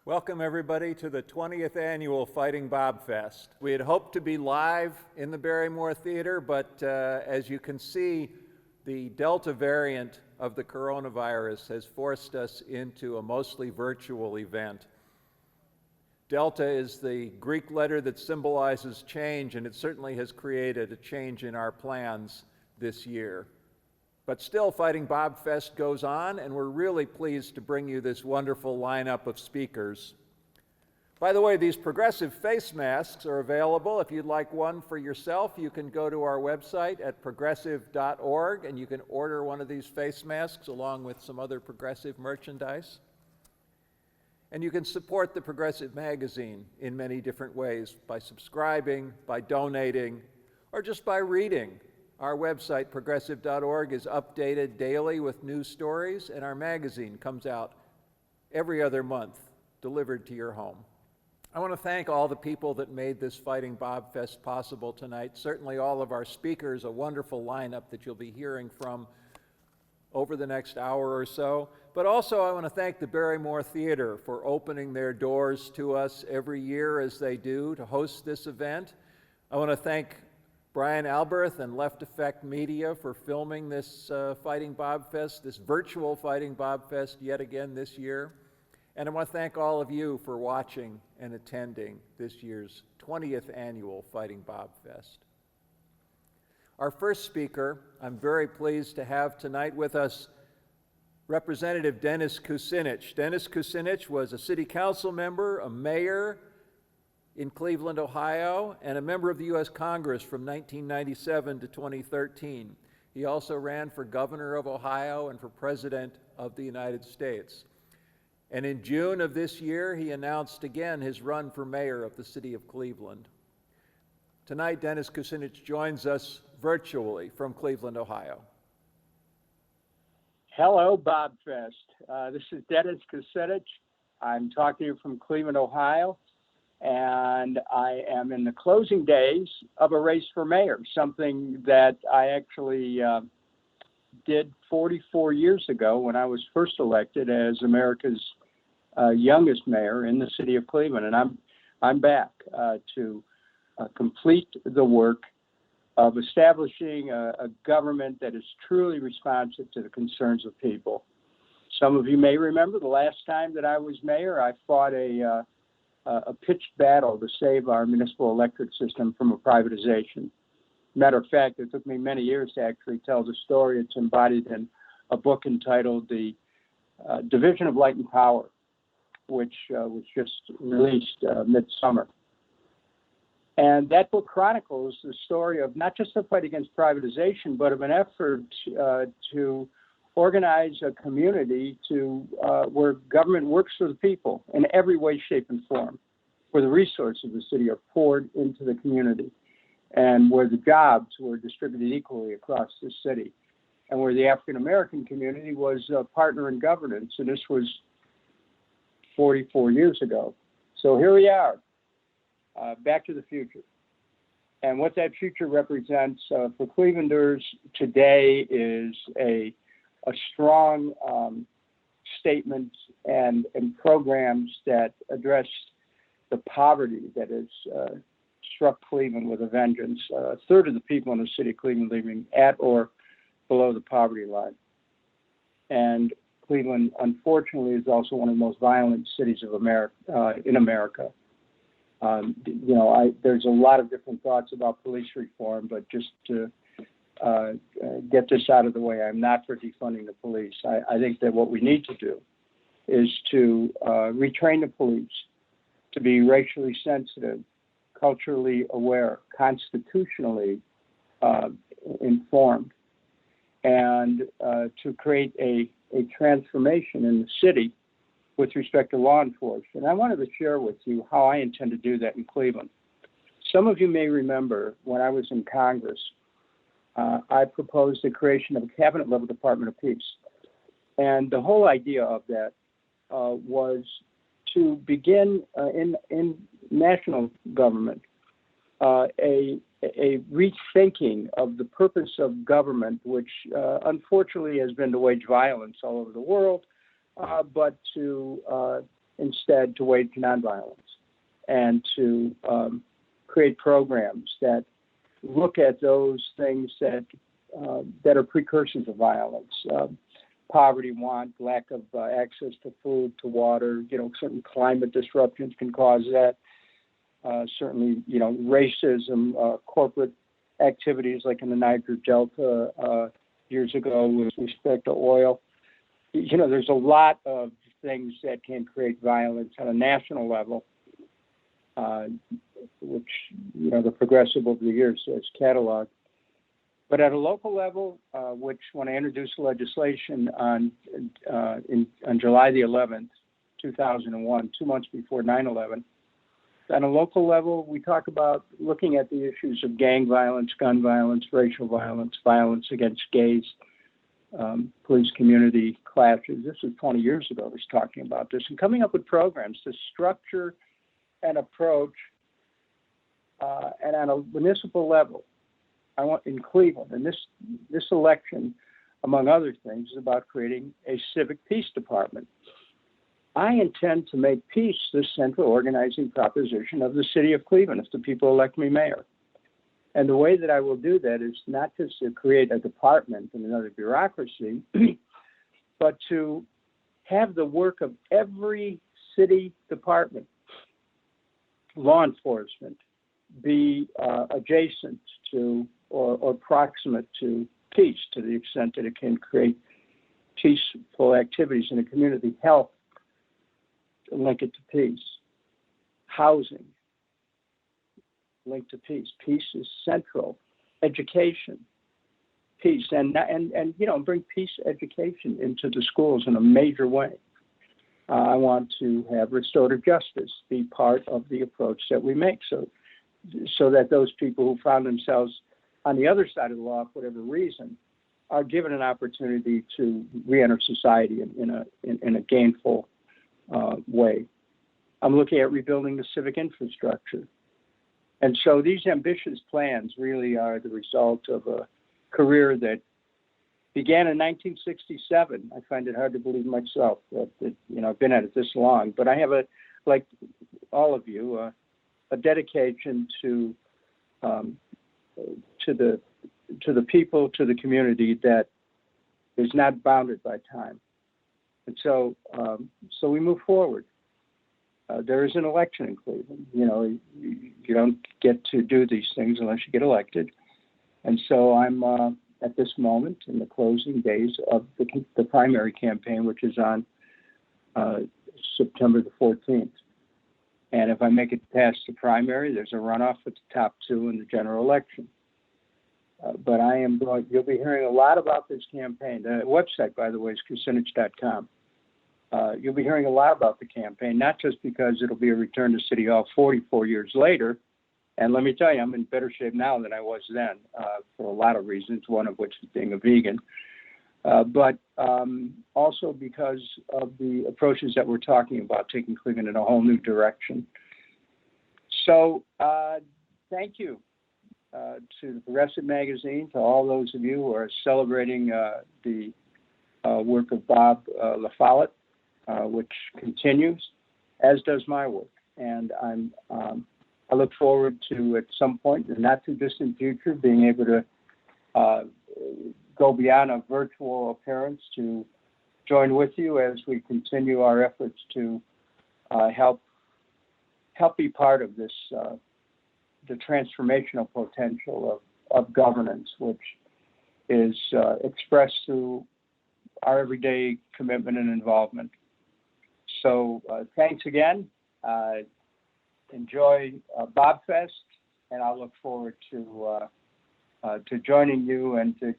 Welcome everybody to the 20th annual Fighting Bob Fest. We had hoped to be live in the Barrymore Theater, but as you can see, the Delta variant of the coronavirus has forced us into a mostly virtual event. Delta is the Greek letter that symbolizes change, and it certainly has created a change in our plans this year. But still, Fighting Bob Fest goes on, and we're really pleased to bring you this wonderful lineup of speakers. By the way, these progressive face masks are available. If you'd like one for yourself, you can go to our website at progressive.org, and you can order one of these face masks along with some other progressive merchandise. And you can support the Progressive Magazine in many different ways, by subscribing, by donating, or just by reading. Our website, progressive.org, is updated daily with news stories, and our magazine comes out every other month, delivered to your home. I want to thank all the people that made this Fighting Bob Fest possible tonight. Certainly all of our speakers, a wonderful lineup that you'll be hearing from over the next hour or so. But also I want to thank the Barrymore Theater for opening their doors to us every year as they do to host this event. I want to thank Brian Alberth and Left Effect Media for filming this Fighting Bob Fest, this virtual Fighting Bob Fest yet again this year. And I want to thank all of you for watching and attending this year's 20th annual Fighting Bob Fest. Our first speaker, I'm very pleased to have tonight with us Representative Dennis Kucinich. Dennis Kucinich was a city council member, a mayor in Cleveland, Ohio, and a member of the U.S. Congress from 1997 to 2013. He also ran for governor of Ohio and for president of the United States. And in June of this year, he announced again his run for mayor of the city of Cleveland. Tonight, Dennis Kucinich joins us virtually from Cleveland, Ohio. Hello, Bob Fest. This is Dennis Kucinich. I'm talking to you from Cleveland, Ohio. And I am in the closing days of a race for mayor, something that I actually did 44 years ago when I was first elected as America's youngest mayor in the city of Cleveland. And I'm back to complete the work of establishing a government that is truly responsive to the concerns of people. Some of you may remember the last time that I was mayor, I fought a pitched battle to save our municipal electric system from a privatization. Matter of fact, it took me many years to actually tell the story. It's embodied in a book entitled The Division of Light and Power, which was just released midsummer. And that book chronicles the story of not just the fight against privatization, but of an effort to organize a community to where government works for the people in every way, shape, and form, where the resources of the city are poured into the community, and where the jobs were distributed equally across the city, and where the African-American community was a partner in governance. And this was 44 years ago. So here we are, back to the future. And what that future represents for Clevelanders today is a strong statements and programs that address the poverty that has struck Cleveland with a vengeance. A third of the people in the city of Cleveland living at or below the poverty line. And Cleveland, unfortunately, is also one of the most violent cities of America, in America. There's a lot of different thoughts about police reform, but just to get this out of the way, I'm not for defunding the police. I think that what we need to do is to retrain the police to be racially sensitive, culturally aware, constitutionally informed, and to create a transformation in the city with respect to law enforcement. I wanted to share with you how I intend to do that in Cleveland. Some of you may remember when I was in Congress, I proposed the creation of a cabinet-level Department of Peace. And the whole idea of that was to begin in national government a rethinking of the purpose of government, which unfortunately has been to wage violence all over the world, but to instead to wage nonviolence and to create programs that look at those things that are precursors of violence. Poverty, want, lack of access to food, to water, certain climate disruptions can cause that. Certainly, racism, corporate activities like in the Niger Delta years ago with respect to oil. There's a lot of things that can create violence on a national level, which, the progressive over the years has cataloged. But at a local level, which when I introduced legislation on July the 11th, 2001, 2 months before 9/11, on a local level, we talk about looking at the issues of gang violence, gun violence, racial violence, violence against gays, police community clashes. This was 20 years ago I was talking about this, and coming up with programs to structure an approach, and on a municipal level. I want in Cleveland, and this election, among other things, is about creating a civic peace department. I intend to make peace the central organizing proposition of the city of Cleveland if the people elect me mayor. And the way that I will do that is not just to create a department and another bureaucracy, but to have the work of every city department, law enforcement, be adjacent to or proximate to peace to the extent that it can create peaceful activities in a community. Health, link it to peace. Housing, linked to peace. Peace is central. Education, peace, and bring peace education into the schools in a major way. I want to have restorative justice be part of the approach that we make, so that those people who found themselves on the other side of the law for whatever reason are given an opportunity to reenter society in a gainful way. I'm looking at rebuilding the civic infrastructure. And so these ambitious plans really are the result of a career that began in 1967. I find it hard to believe myself that I've been at it this long, but I have like all of you, a dedication to the people, to the community that is not bounded by time. And so we move forward. There is an election in Cleveland. You don't get to do these things unless you get elected. And so I'm at this moment in the closing days of the primary campaign, which is on September the 14th. And if I make it past the primary, there's a runoff at the top two in the general election. But you'll be hearing a lot about this campaign. The website, by the way, is kucinich.com. You'll be hearing a lot about the campaign, not just because it'll be a return to City Hall 44 years later. And let me tell you, I'm in better shape now than I was then for a lot of reasons, one of which is being a vegan. But also because of the approaches that we're talking about, taking Cleveland in a whole new direction. So thank you to the Progressive Magazine, to all those of you who are celebrating the work of Bob LaFollette, which continues, as does my work. And I look forward to, at some point in the not too distant future, being able to go beyond a virtual appearance to join with you as we continue our efforts to help be part of this, the transformational potential of governance, which is expressed through our everyday commitment and involvement. So thanks again. Enjoy BobFest, and I'll look forward to joining you and to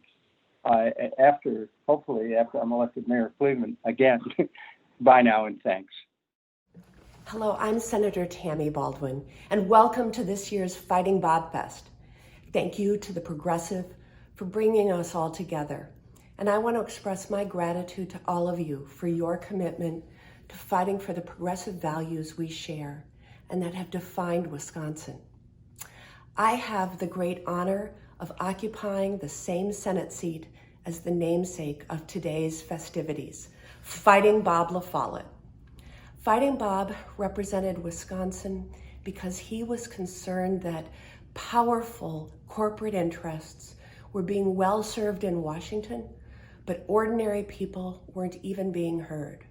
hopefully after I'm elected mayor of Cleveland again. Bye now, and thanks. Hello, I'm Senator Tammy Baldwin, and welcome to this year's Fighting BobFest. Thank you to the Progressive for bringing us all together. And I want to express my gratitude to all of you for your commitment to fighting for the progressive values we share and that have defined Wisconsin. I have the great honor of occupying the same Senate seat as the namesake of today's festivities, Fighting Bob LaFollette. Fighting Bob represented Wisconsin because he was concerned that powerful corporate interests were being well served in Washington, but ordinary people weren't even being heard.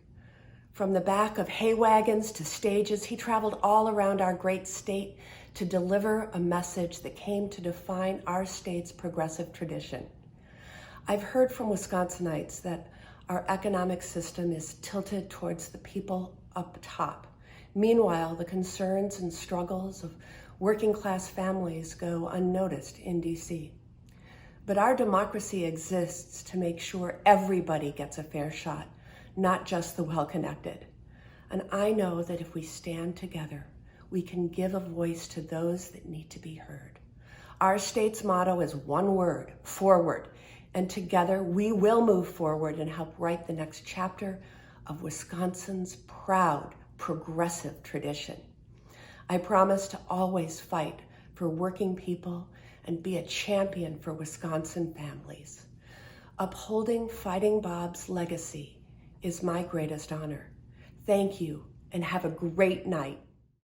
From the back of hay wagons to stages, he traveled all around our great state to deliver a message that came to define our state's progressive tradition. I've heard from Wisconsinites that our economic system is tilted towards the people up top. Meanwhile, the concerns and struggles of working class families go unnoticed in DC. But our democracy exists to make sure everybody gets a fair shot, not just the well-connected. And I know that if we stand together, we can give a voice to those that need to be heard. Our state's motto is one word, forward. And together we will move forward and help write the next chapter of Wisconsin's proud, progressive tradition. I promise to always fight for working people and be a champion for Wisconsin families. Upholding Fighting Bob's legacy is my greatest honor. Thank you and have a great night.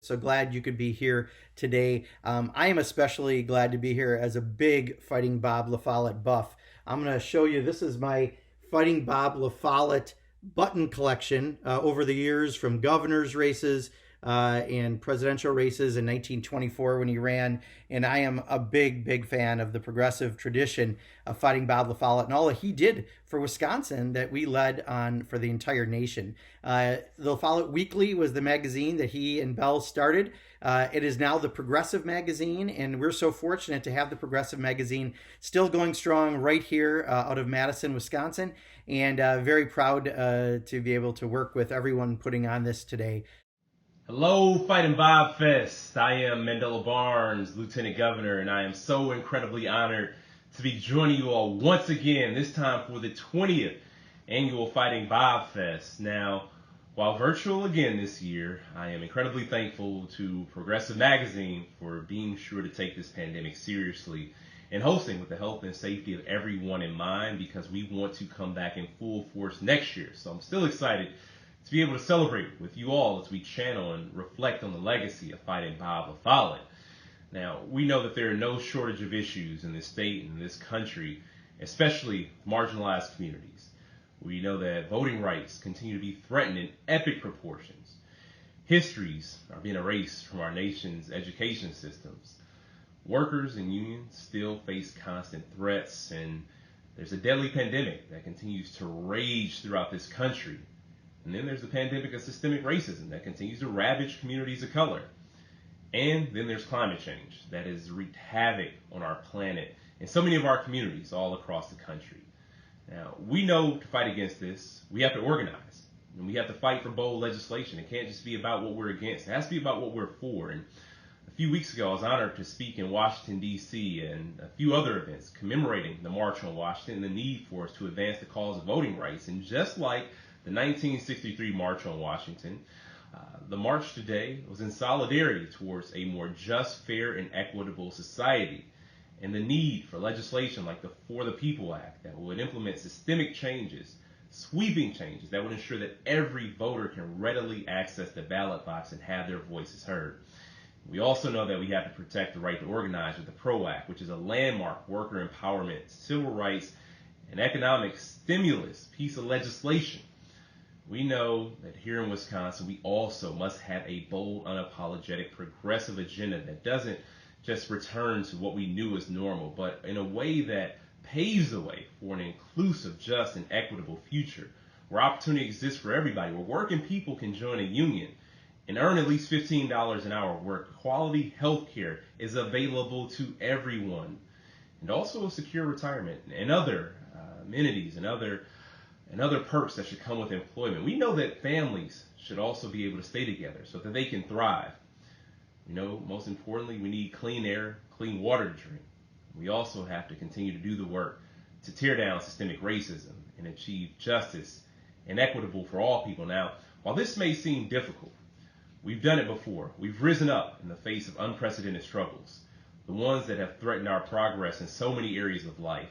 So glad you could be here today. I am especially glad to be here as a big Fighting Bob La Follette buff. I'm going to show you, this is my Fighting Bob La Follette button collection over the years, from governor's races and presidential races in 1924 when he ran. And I am a big fan of the progressive tradition of Fighting Bob La Follette and all that he did for Wisconsin that we led on for the entire nation. The La Follette Weekly was the magazine that he and Bell started. It is now the Progressive Magazine, and we're so fortunate to have the Progressive Magazine still going strong right here out of Madison, Wisconsin, and very proud to be able to work with everyone putting on this today. Hello, Fighting Bob Fest. I am Mandela Barnes, Lieutenant Governor, and I am so incredibly honored to be joining you all once again, this time for the 20th annual Fighting Bob Fest. Now, while virtual again this year, I am incredibly thankful to Progressive Magazine for being sure to take this pandemic seriously and hosting with the health and safety of everyone in mind, because we want to come back in full force next year. So I'm still excited to be able to celebrate with you all as we channel and reflect on the legacy of Fighting Bob La Follette. Now, we know that there are no shortage of issues in this state and in this country, especially marginalized communities. We know that voting rights continue to be threatened in epic proportions. Histories are being erased from our nation's education systems. Workers and unions still face constant threats, and there's a deadly pandemic that continues to rage throughout this country. And then there's the pandemic of systemic racism that continues to ravage communities of color. And then there's climate change that has wreaked havoc on our planet and so many of our communities all across the country. Now, we know to fight against this, we have to organize. And we have to fight for bold legislation. It can't just be about what we're against. It has to be about what we're for. And a few weeks ago, I was honored to speak in Washington, D.C., and a few other events commemorating the March on Washington and the need for us to advance the cause of voting rights. And just like the 1963 March on Washington, the march today was in solidarity towards a more just, fair, and equitable society, and the need for legislation like the For the People Act that would implement systemic changes, sweeping changes that would ensure that every voter can readily access the ballot box and have their voices heard. We also know that we have to protect the right to organize with the PRO Act, which is a landmark worker empowerment, civil rights, and economic stimulus piece of legislation. We know that here in Wisconsin, we also must have a bold, unapologetic, progressive agenda that doesn't just return to what we knew as normal, but in a way that paves the way for an inclusive, just, and equitable future where opportunity exists for everybody, where working people can join a union and earn at least $15 an hour, where quality health care is available to everyone, and also a secure retirement and other amenities and other perks that should come with employment. We know that families should also be able to stay together so that they can thrive. You know, most importantly, we need clean air, clean water to drink. We also have to continue to do the work to tear down systemic racism and achieve justice and equitable for all people. Now, while this may seem difficult, we've done it before. We've risen up in the face of unprecedented struggles, the ones that have threatened our progress in so many areas of life.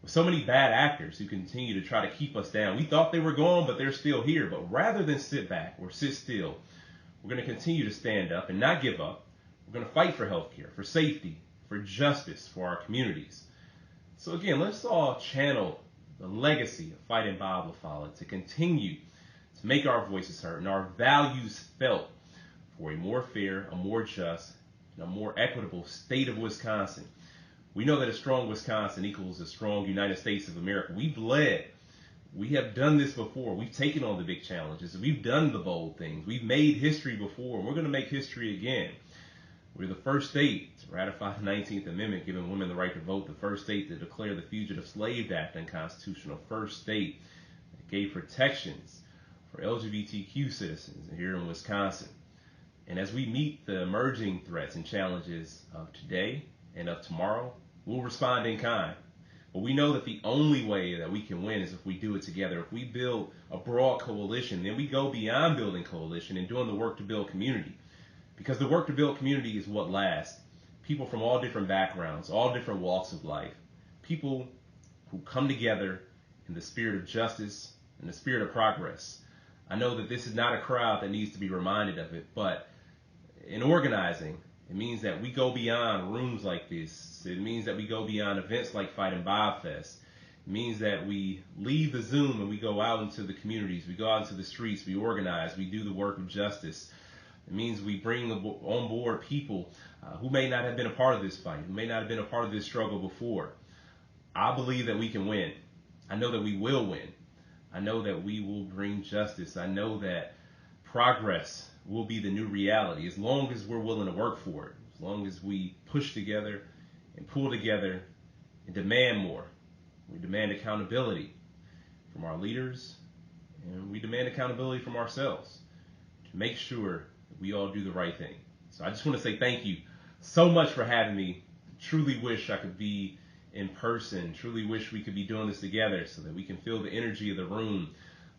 with so many bad actors who continue to try to keep us down. We thought they were gone, but they're still here. But rather than sit back or sit still, we're going to continue to stand up and not give up. We're going to fight for healthcare, for safety, for justice for our communities. So again, let's all channel the legacy of Fighting Bob LaFollette to continue to make our voices heard and our values felt for a more fair, a more just, and a more equitable state of Wisconsin. We know that a strong Wisconsin equals a strong United States of America. We've led. We have done this before. We've taken on the big challenges. We've done the bold things. We've made history before, and we're going to make history again. We're the first state to ratify the 19th Amendment, giving women the right to vote, the first state to declare the Fugitive Slave Act unconstitutional, first state that gave protections for LGBTQ citizens here in Wisconsin. And as we meet the emerging threats and challenges of today and of tomorrow, we'll respond in kind. But we know that the only way that we can win is if we do it together. If we build a broad coalition, then we go beyond building coalition and doing the work to build community. Because the work to build community is what lasts. People from all different backgrounds, all different walks of life. People who come together in the spirit of justice and the spirit of progress. I know that this is not a crowd that needs to be reminded of it, but in organizing, it means that we go beyond rooms like this. It means that we go beyond events like Fighting Bob Fest. It means that we leave the Zoom and we go out into the communities. We go out into the streets. We organize. We do the work of justice. It means we bring on board people who may not have been a part of this fight, who may not have been a part of this struggle before. I believe that we can win. I know that we will win. I know that we will bring justice. I know that progress will be the new reality as long as we're willing to work for it, as long as we push together and pull together and demand more. We demand accountability from our leaders, and we demand accountability from ourselves to make sure that we all do the right thing. So I just want to say thank you so much for having me. Truly wish I could be in person. Truly wish we could be doing this together so that we can feel the energy of the room,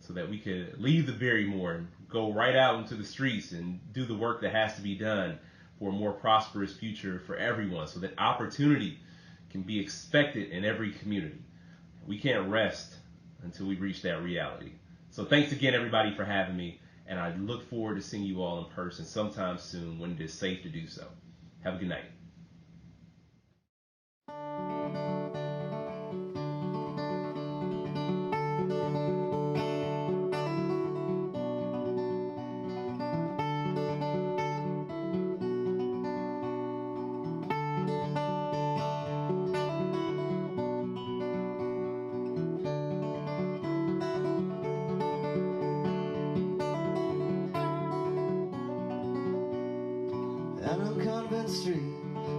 so that we could leave the Barrymore and go right out into the streets and do the work that has to be done for a more prosperous future for everyone, so that opportunity can be expected in every community. We can't rest until we reach that reality. So thanks again, everybody, for having me, and I look forward to seeing you all in person sometime soon when it is safe to do so. Have a good night. Out on Convent Street,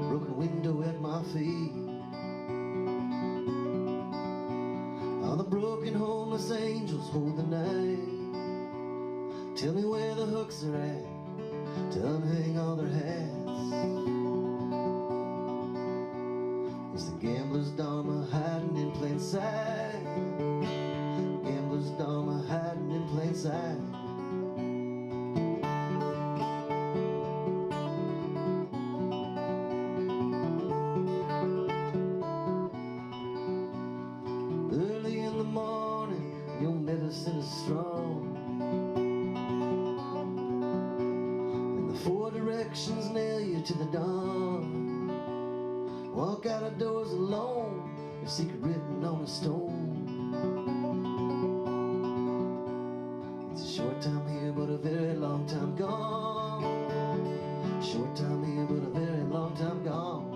broken window at my feet. All the broken homeless angels hold the night. Tell me where the hooks are at to unhang all their hats. Is the gambler's dharma hiding in plain sight? Gambler's dharma hiding in plain sight. Early in the morning, your medicine is strong, and the four directions nail you to the dawn. Walk out of doors alone, your secret written on a stone. It's a short time here, but a very long time gone. Short time here, but a very long time gone.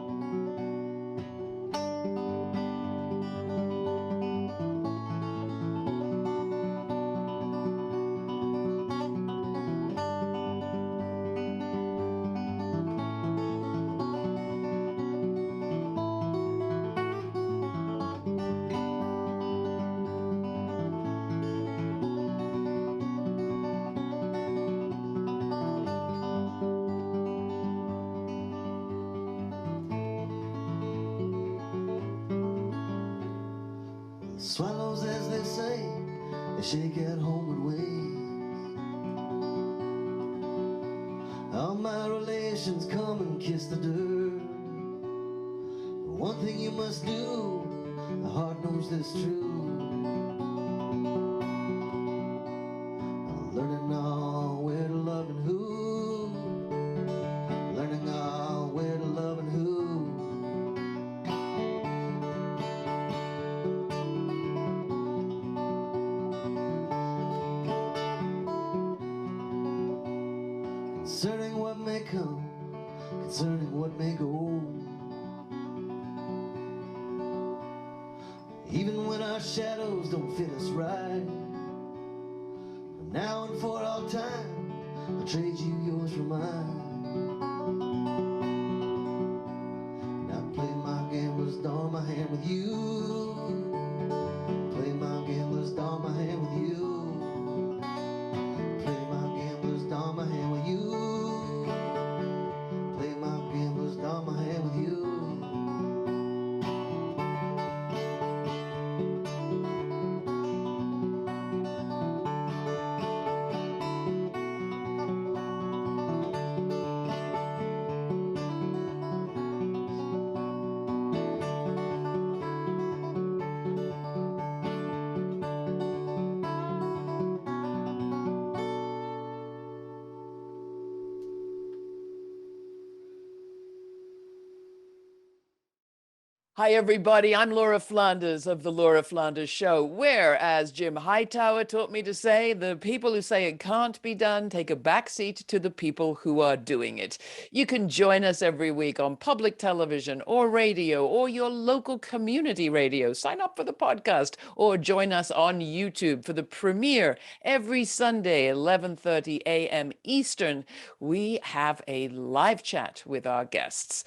Swallows, as they say, they shake out homeward ways. All my relations come and kiss the dirt. One thing you must do, My heart knows this true. Learning all where to love and who. Learning all where to love and who. Concerning what may come, concerning what may go. Even when our shadows don't fit us right, from now and for all time, I'll trade you yours for mine. And I play my gambler's dawn my hand with you. Play my gambler's dawn my hand with you. Play my gambler's dawn my hand with you. Play my gambler's dawn my hand with you. Hi, everybody. I'm Laura Flanders of The Laura Flanders Show, where, as Jim Hightower taught me to say, the people who say it can't be done take a backseat to the people who are doing it. You can join us every week on public television or radio or your local community radio. Sign up for the podcast or join us on YouTube for the premiere every Sunday, 11:30 a.m. Eastern. We have a live chat with our guests.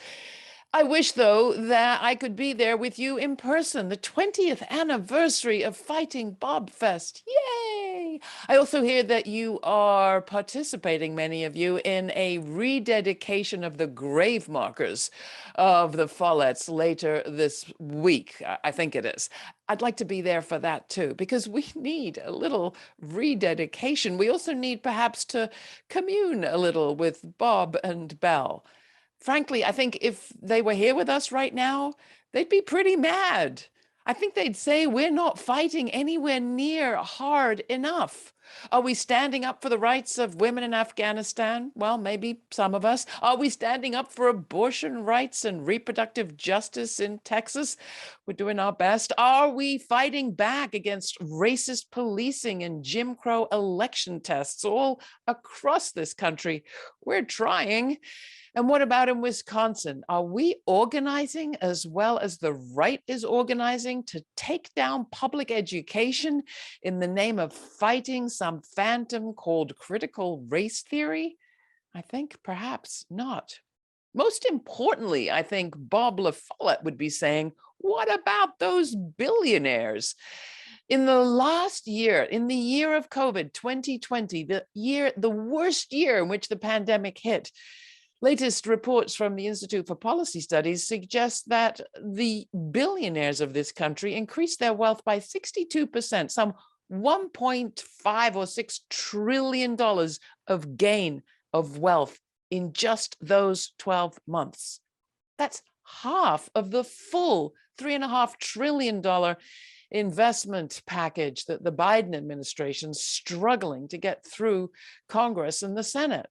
I wish, though, that I could be there with you in person, the 20th anniversary of Fighting Bob Fest. Yay! I also hear that you are participating, many of you, in a rededication of the grave markers of the Follettes later this week. I think it is. I'd like to be there for that, too, because we need a little rededication. We also need perhaps to commune a little with Bob and Belle. Frankly, I think if they were here with us right now, they'd be pretty mad. I think they'd say we're not fighting anywhere near hard enough. Are we standing up for the rights of women in Afghanistan? Well, maybe some of us. Are we standing up for abortion rights and reproductive justice in Texas? We're doing our best. Are we fighting back against racist policing and Jim Crow election tests all across this country? We're trying. And what about in Wisconsin? Are we organizing as well as the right is organizing to take down public education in the name of fighting some phantom called critical race theory? I think perhaps not. Most importantly, I think Bob La Follette would be saying, what about those billionaires? In the last year, in the year of COVID, 2020, the worst year in which the pandemic hit, latest reports from the Institute for Policy Studies suggest that the billionaires of this country increased their wealth by 62%, some $1.5 or $6 trillion of gain of wealth in just those 12 months. That's half of the full $3.5 trillion investment package that the Biden administration's struggling to get through Congress and the Senate.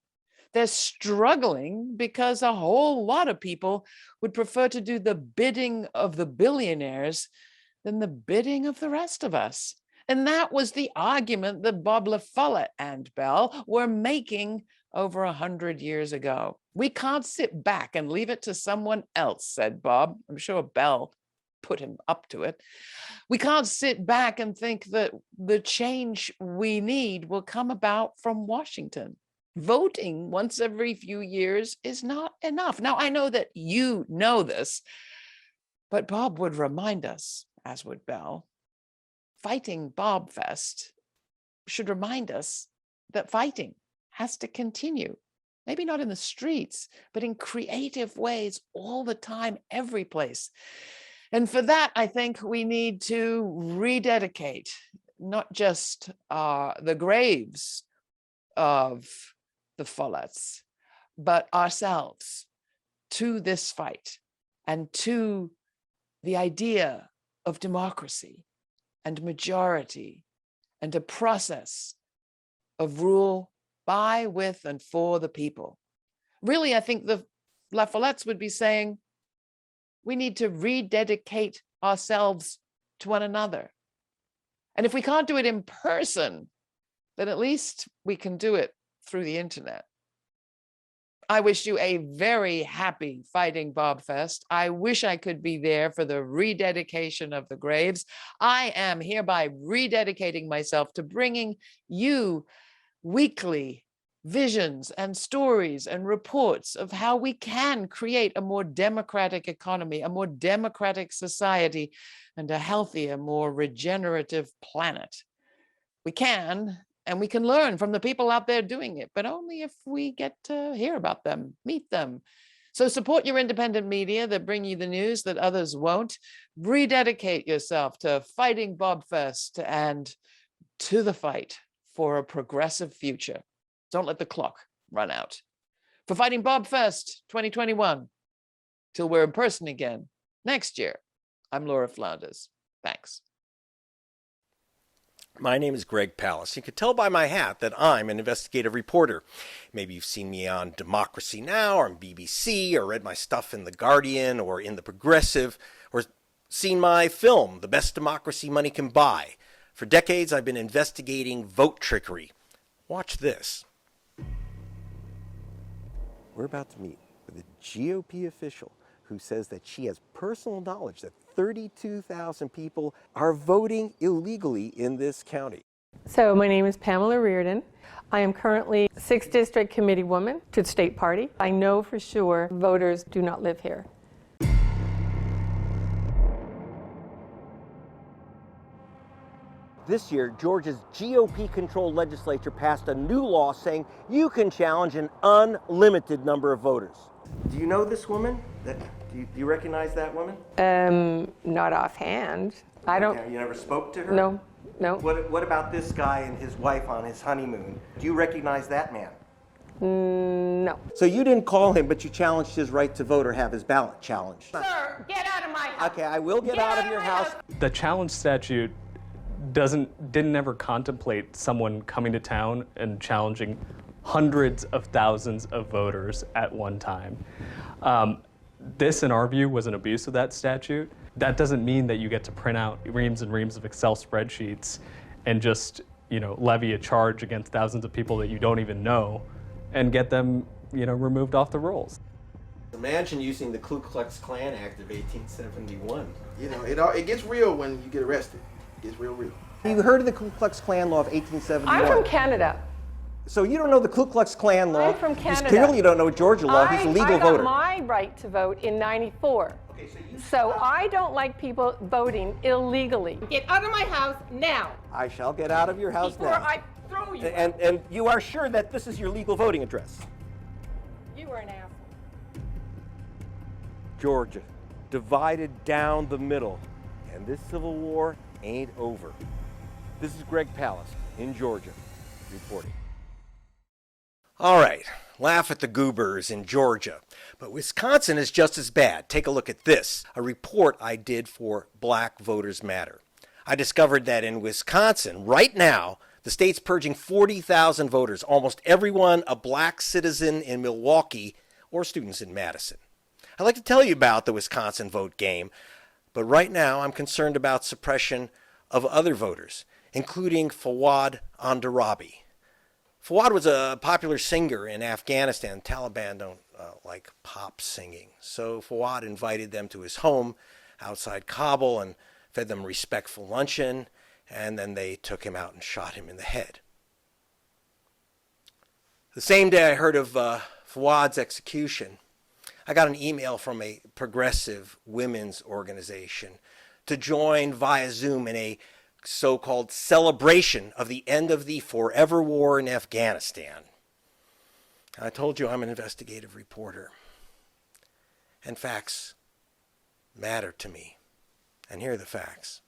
They're struggling because a whole lot of people would prefer to do the bidding of the billionaires than the bidding of the rest of us. And that was the argument that Bob La Follette and Belle were making over 100 years ago. We can't sit back and leave it to someone else, said Bob. I'm sure Belle put him up to it. We can't sit back and think that the change we need will come about from Washington. Voting once every few years is not enough. Now, I know that you know this, but Bob would remind us, as would Belle. Fighting Bob Fest should remind us that fighting has to continue. Maybe not in the streets, but in creative ways all the time, every place. And for that, I think we need to rededicate not just the graves of the Follettes, but ourselves to this fight and to the idea of democracy and majority and a process of rule by, with, and for the people. Really, I think the La Follettes would be saying, we need to rededicate ourselves to one another. And if we can't do it in person, then at least we can do it through the internet. I wish you a very happy Fighting Bob Fest. I wish I could be there for the rededication of the graves. I am hereby rededicating myself to bringing you weekly visions and stories and reports of how we can create a more democratic economy, a more democratic society, and a healthier, more regenerative planet. We can, and we can learn from the people out there doing it, but only if we get to hear about them, meet them. So support your independent media that bring you the news that others won't. Rededicate yourself to Fighting Bob Fest and to the fight for a progressive future. Don't let the clock run out. For Fighting Bob Fest 2021, till we're in person again next year, I'm Laura Flanders. Thanks. My name is Greg Palast. You can tell by my hat that I'm an investigative reporter. Maybe you've seen me on Democracy Now! Or on BBC, or read my stuff in The Guardian or in The Progressive, or seen my film, The Best Democracy Money Can Buy. For decades, I've been investigating vote trickery. Watch this. We're about to meet with a GOP official who says that she has personal knowledge that 32,000 people are voting illegally in this county. So my name is Pamela Reardon. I am currently 6th District Committee woman to the state party. I know for sure voters do not live here. This year, Georgia's GOP-controlled legislature passed a new law saying you can challenge an unlimited number of voters. Do you know this woman? Do you recognize that woman? Not offhand. I don't. Okay, you never spoke to her? No. What about this guy and his wife on his honeymoon? Do you recognize that man? No. So you didn't call him, but you challenged his right to vote or have his ballot challenged. Sir, get out of my house. Okay, I will get out of your house. The challenge statute didn't ever contemplate someone coming to town and challenging hundreds of thousands of voters at one time. This, in our view, was an abuse of that statute. That doesn't mean that you get to print out reams and reams of Excel spreadsheets and just, levy a charge against thousands of people that you don't even know and get them, removed off the rolls. Imagine using the Ku Klux Klan Act of 1871. It gets real when you get arrested. It gets real. You heard of the Ku Klux Klan law of 1871? I'm from Canada. So you don't know the Ku Klux Klan law? I'm from Canada. Clearly you don't know Georgia law. He's a legal voter. I got my right to vote in '94. Okay, so I don't like people voting illegally. Get out of my house now. I shall get out of your house Before now. I throw you. And you are sure that this is your legal voting address? You are an asshole. Georgia, divided down the middle, and this civil war ain't over. This is Greg Palast in Georgia, reporting. All right, laugh at the goobers in Georgia, but Wisconsin is just as bad. Take a look at this, a report I did for Black Voters Matter. I discovered that in Wisconsin, right now, the state's purging 40,000 voters, almost everyone a black citizen in Milwaukee or students in Madison. I'd like to tell you about the Wisconsin vote game, but right now I'm concerned about suppression of other voters, including Fawad Andarabi. Fawad was a popular singer in Afghanistan. Taliban don't like pop singing. So Fawad invited them to his home outside Kabul and fed them a respectful luncheon, and then they took him out and shot him in the head. The same day I heard of Fawad's execution, I got an email from a progressive women's organization to join via Zoom in a so-called celebration of the end of the forever war in Afghanistan. I told you I'm an investigative reporter, and facts matter to me. And here are the facts.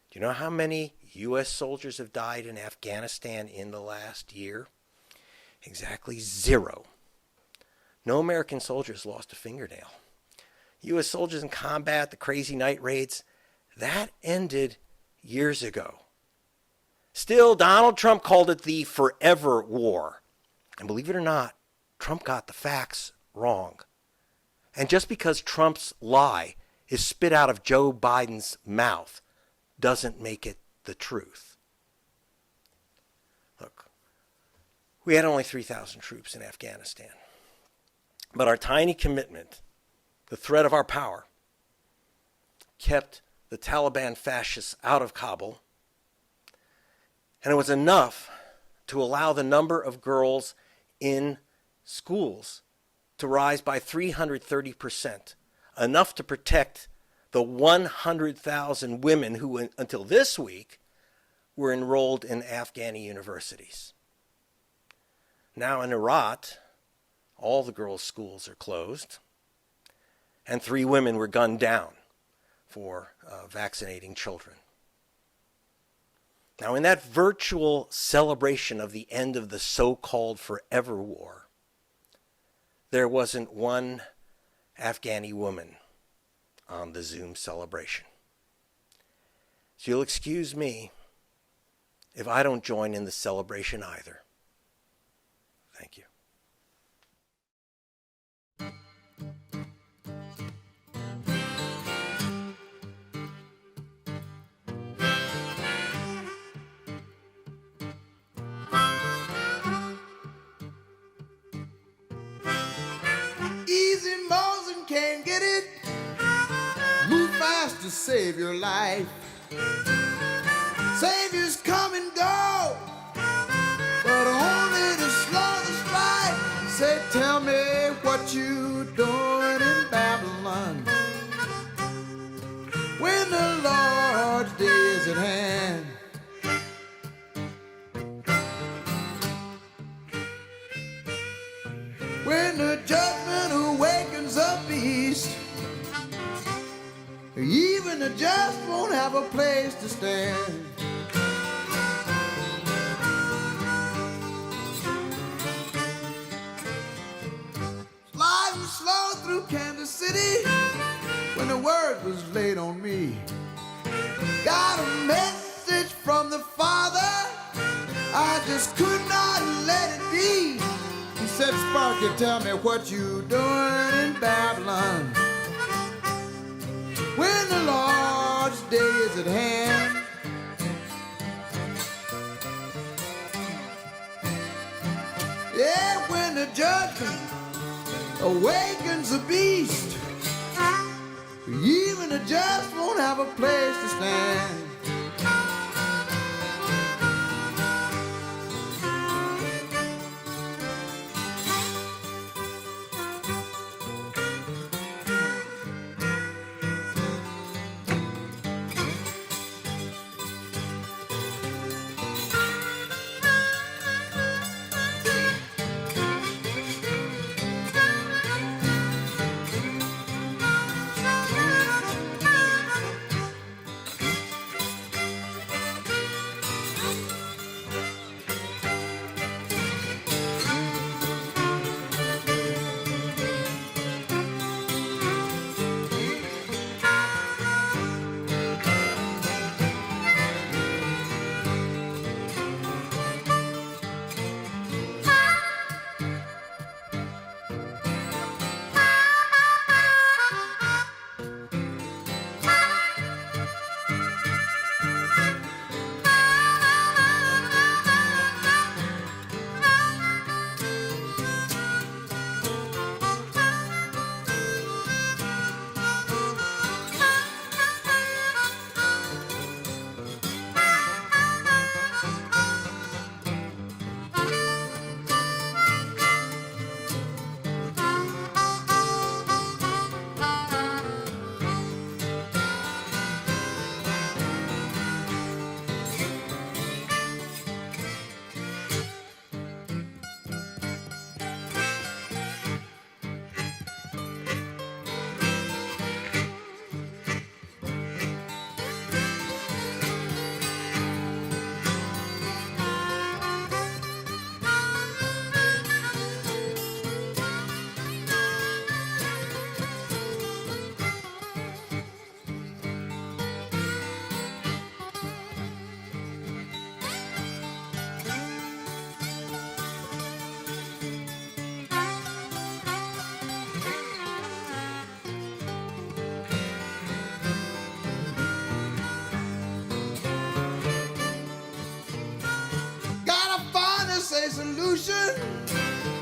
Do you know how many U.S. soldiers have died in Afghanistan in the last year? Exactly 0. No American soldiers lost a fingernail. U.S. soldiers in combat, the crazy night raids, That ended years ago. Still, Donald Trump called it the forever war. And believe it or not, Trump got the facts wrong. And just because Trump's lie is spit out of Joe Biden's mouth doesn't make it the truth. Look, we had only 3,000 troops in Afghanistan. But our tiny commitment, the threat of our power, kept the Taliban fascists out of Kabul. And it was enough to allow the number of girls in schools to rise by 330%, enough to protect the 100,000 women who, until this week, were enrolled in Afghani universities. Now in Herat, all the girls' schools are closed, and 3 women were gunned down for vaccinating children. Now, in that virtual celebration of the end of the so-called forever war, there wasn't one Afghani woman on the Zoom celebration. So you'll excuse me if I don't join in the celebration either. Thank you. Easy Mosin can't get it. Move fast to save your life. Saviors come and go, but only to slow the strife. Say, tell me what you doing in Babylon when the Lord's day is at hand. When the judgment awakens the beast, even the just won't have a place to stand. Sliding slow through Kansas City when the word was laid on me. Got a message from the Father, I just could not let it be. He said, Sparky, tell me what you doing in Babylon when the Lord's day is at hand. Yeah, when the judgment awakens the beast, even the just won't have a place to stand.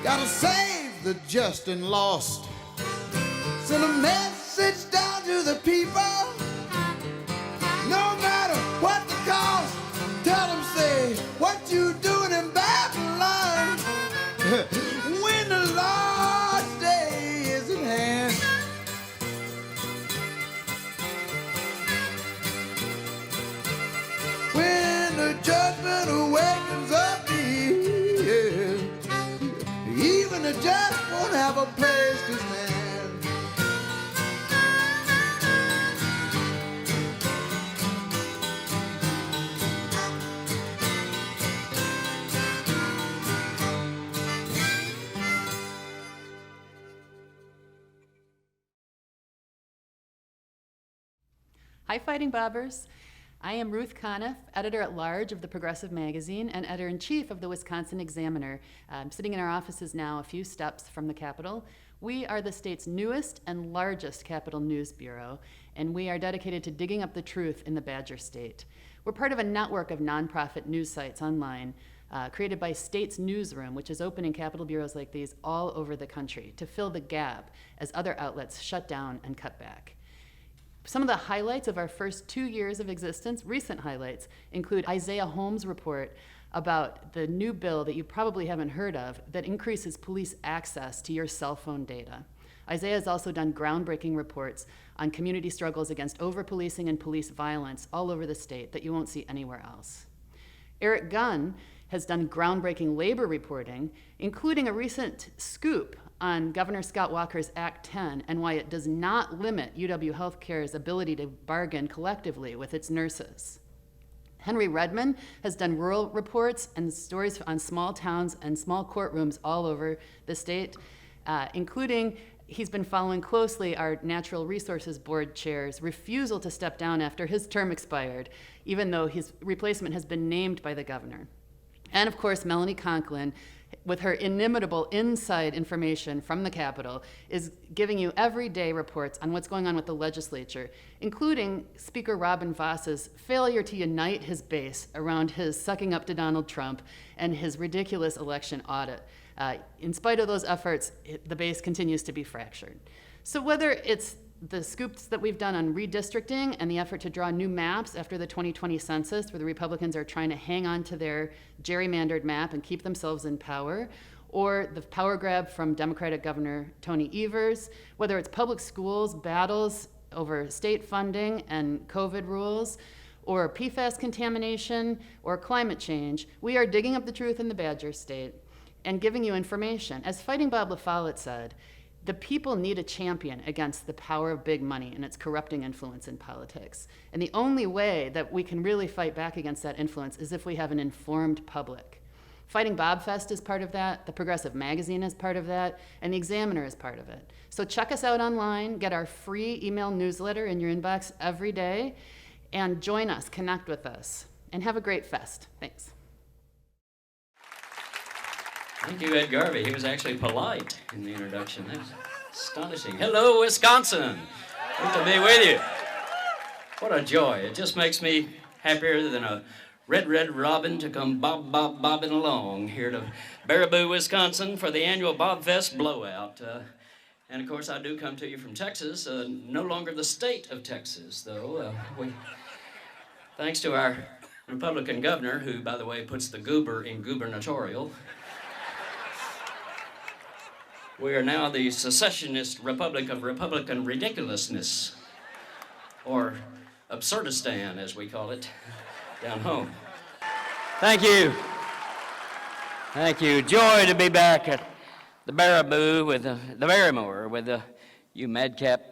Gotta save the just and lost. Send a message down to the people. No matter what the cost, tell them, say, what you doing in Babylon? When the Lord's day is at hand. When the judgment awakens up the hill, even the just won't have a place to stand. Hi, Fighting Bobbers. I am Ruth Conniff, editor-at-large of the Progressive Magazine and editor-in-chief of the Wisconsin Examiner. I'm sitting in our offices now a few steps from the Capitol. We are the state's newest and largest Capitol News Bureau, and we are dedicated to digging up the truth in the Badger State. We're part of a network of nonprofit news sites online created by State's Newsroom, which is opening Capitol bureaus like these all over the country to fill the gap as other outlets shut down and cut back. Some of the highlights of our first 2 years of existence, recent highlights, include Isaiah Holmes' report about the new bill that you probably haven't heard of that increases police access to your cell phone data. Isaiah has also done groundbreaking reports on community struggles against over-policing and police violence all over the state that you won't see anywhere else. Eric Gunn has done groundbreaking labor reporting, including a recent scoop on Governor Scott Walker's Act 10 and why it does not limit UW Healthcare's ability to bargain collectively with its nurses. Henry Redmond has done rural reports and stories on small towns and small courtrooms all over the state, including he's been following closely our Natural Resources Board chair's refusal to step down after his term expired, even though his replacement has been named by the governor. And of course, Melanie Conklin, with her inimitable inside information from the Capitol, is giving you everyday reports on what's going on with the legislature, including Speaker Robin Voss's failure to unite his base around his sucking up to Donald Trump and his ridiculous election audit. In spite of those efforts, the base continues to be fractured. So whether it's the scoops that we've done on redistricting and the effort to draw new maps after the 2020 census, where the Republicans are trying to hang on to their gerrymandered map and keep themselves in power, or the power grab from Democratic Governor Tony Evers, whether it's public schools, battles over state funding and COVID rules, or PFAS contamination, or climate change, we are digging up the truth in the Badger State and giving you information. As Fighting Bob LaFollette said, the people need a champion against the power of big money and its corrupting influence in politics. And the only way that we can really fight back against that influence is if we have an informed public. Fighting Bobfest is part of that, the Progressive Magazine is part of that, and the Examiner is part of it. So check us out online, get our free email newsletter in your inbox every day, and join us, connect with us, and have a great fest. Thanks. Thank you, Ed Garvey. He was actually polite in the introduction. That was astonishing. Hello, Wisconsin. Good to be with you. What a joy. It just makes me happier than a red robin to come bobbing along here to Baraboo, Wisconsin for the annual Bobfest blowout. And of course, I do come to you from Texas, no longer the state of Texas, though. Thanks to our Republican governor, who, by the way, puts the goober in gubernatorial. We are now the secessionist Republic of Republican Ridiculousness, or Absurdistan, as we call it, down home. Thank you. Thank you. Joy to be back at the Baraboo with the Barrymore, with you madcap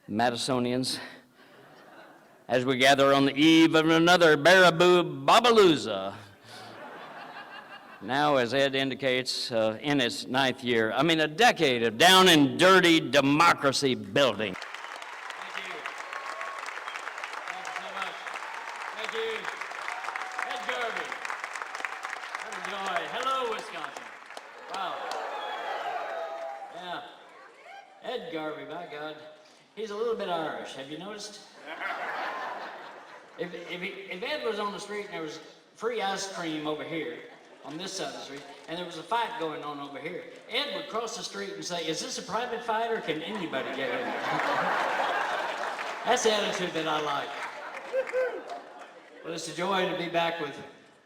Madisonians, as we gather on the eve of another Baraboo Babalooza. Now, as Ed indicates, in its 9th year, I mean a decade of down and dirty democracy building. Thank you. Thank you so much. Thank you. Ed Garvey. What a joy. Hello, Wisconsin. Wow. Yeah. Ed Garvey, by God, he's a little bit Irish. Have you noticed? If Ed was on the street and there was free ice cream over here, on this side of the street, and there was a fight going on over here. Ed would cross the street and say, "Is this a private fight or can anybody get in?" That's the attitude that I like. Well, it's a joy to be back with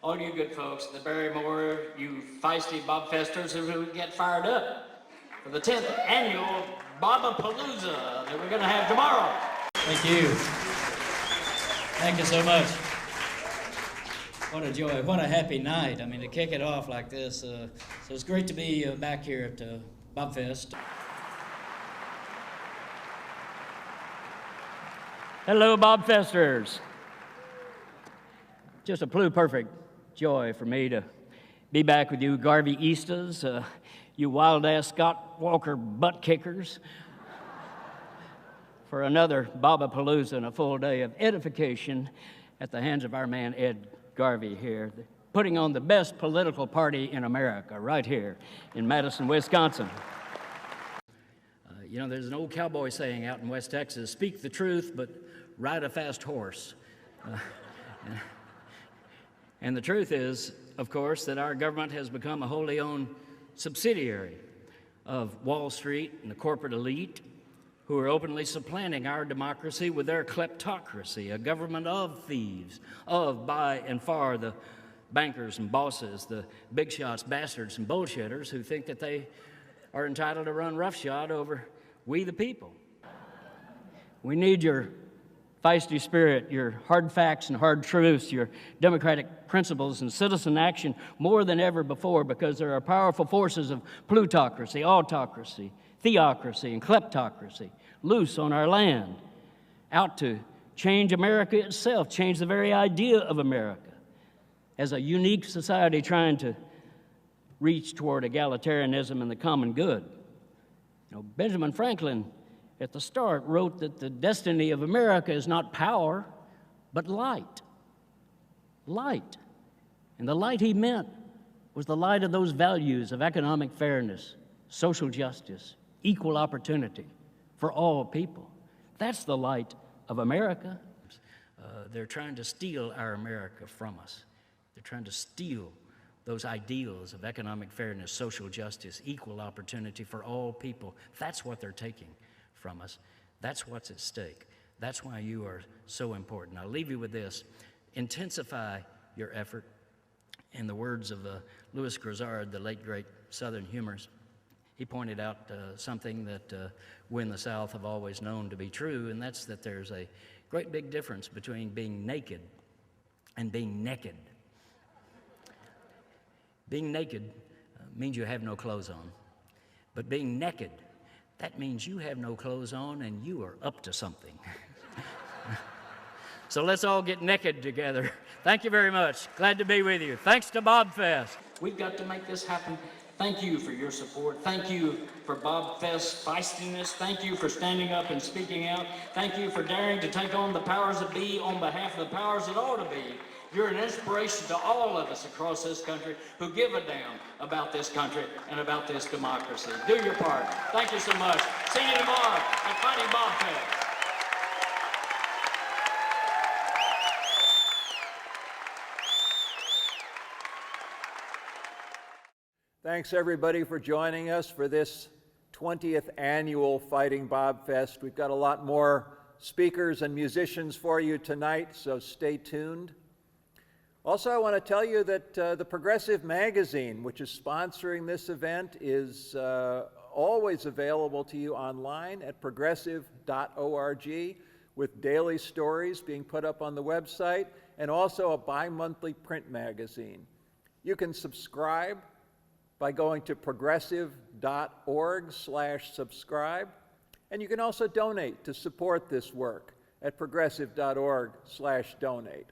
all you good folks at the Barrymore, you feisty Bobfesters who get fired up for the 10th annual Bobapalooza that we're going to have tomorrow. Thank you. Thank you so much. What a joy, what a happy night. I mean, to kick it off like this. So it's great to be back here at Bobfest. Hello, Bobfesters. Just a pluperfect joy for me to be back with you Garvey Eastas, you wild-ass Scott Walker butt kickers, for another Bobapalooza and a full day of edification at the hands of our man Ed Garvey here, putting on the best political party in America right here in Madison, Wisconsin. You know, there's an old cowboy saying out in West Texas, "Speak the truth, but ride a fast horse." And the truth is, of course, that our government has become a wholly owned subsidiary of Wall Street and the corporate elite, who are openly supplanting our democracy with their kleptocracy, a government of thieves, of, by, and for the bankers and bosses, the big shots, bastards, and bullshitters who think that they are entitled to run roughshod over we the people. We need your feisty spirit, your hard facts and hard truths, your democratic principles and citizen action more than ever before, because there are powerful forces of plutocracy, autocracy, theocracy, and kleptocracy loose on our land, out to change America itself, change the very idea of America as a unique society trying to reach toward egalitarianism and the common good. You know, Benjamin Franklin at the start wrote that the destiny of America is not power, but light. Light. And the light he meant was the light of those values of economic fairness, social justice, equal opportunity for all people. That's the light of America. They're trying to steal our America from us. They're trying to steal those ideals of economic fairness, social justice, equal opportunity for all people. That's what they're taking from us. That's what's at stake. That's why you are so important. I'll leave you with this. Intensify your effort. In the words of Louis Grizzard, the late great Southern humorist, he pointed out something that we in the South have always known to be true, and that's that there's a great big difference between being naked and being naked. Being naked means you have no clothes on, but being naked, that means you have no clothes on and you are up to something. So let's all get naked together. Thank you very much. Glad to be with you. Thanks to Bobfest. We've got to make this happen. Thank you for your support. Thank you for Bobfest's feistiness. Thank you for standing up and speaking out. Thank you for daring to take on the powers that be on behalf of the powers that ought to be. You're an inspiration to all of us across this country who give a damn about this country and about this democracy. Do your part. Thank you so much. See you tomorrow at Fighting Bobfest. Thanks, everybody, for joining us for this 20th annual Fighting Bobfest. We've got a lot more speakers and musicians for you tonight, so stay tuned. Also, I want to tell you that the Progressive Magazine, which is sponsoring this event, is always available to you online at progressive.org, with daily stories being put up on the website, and also a bi-monthly print magazine. You can subscribe by going to progressive.org/subscribe, and you can also donate to support this work at progressive.org/donate.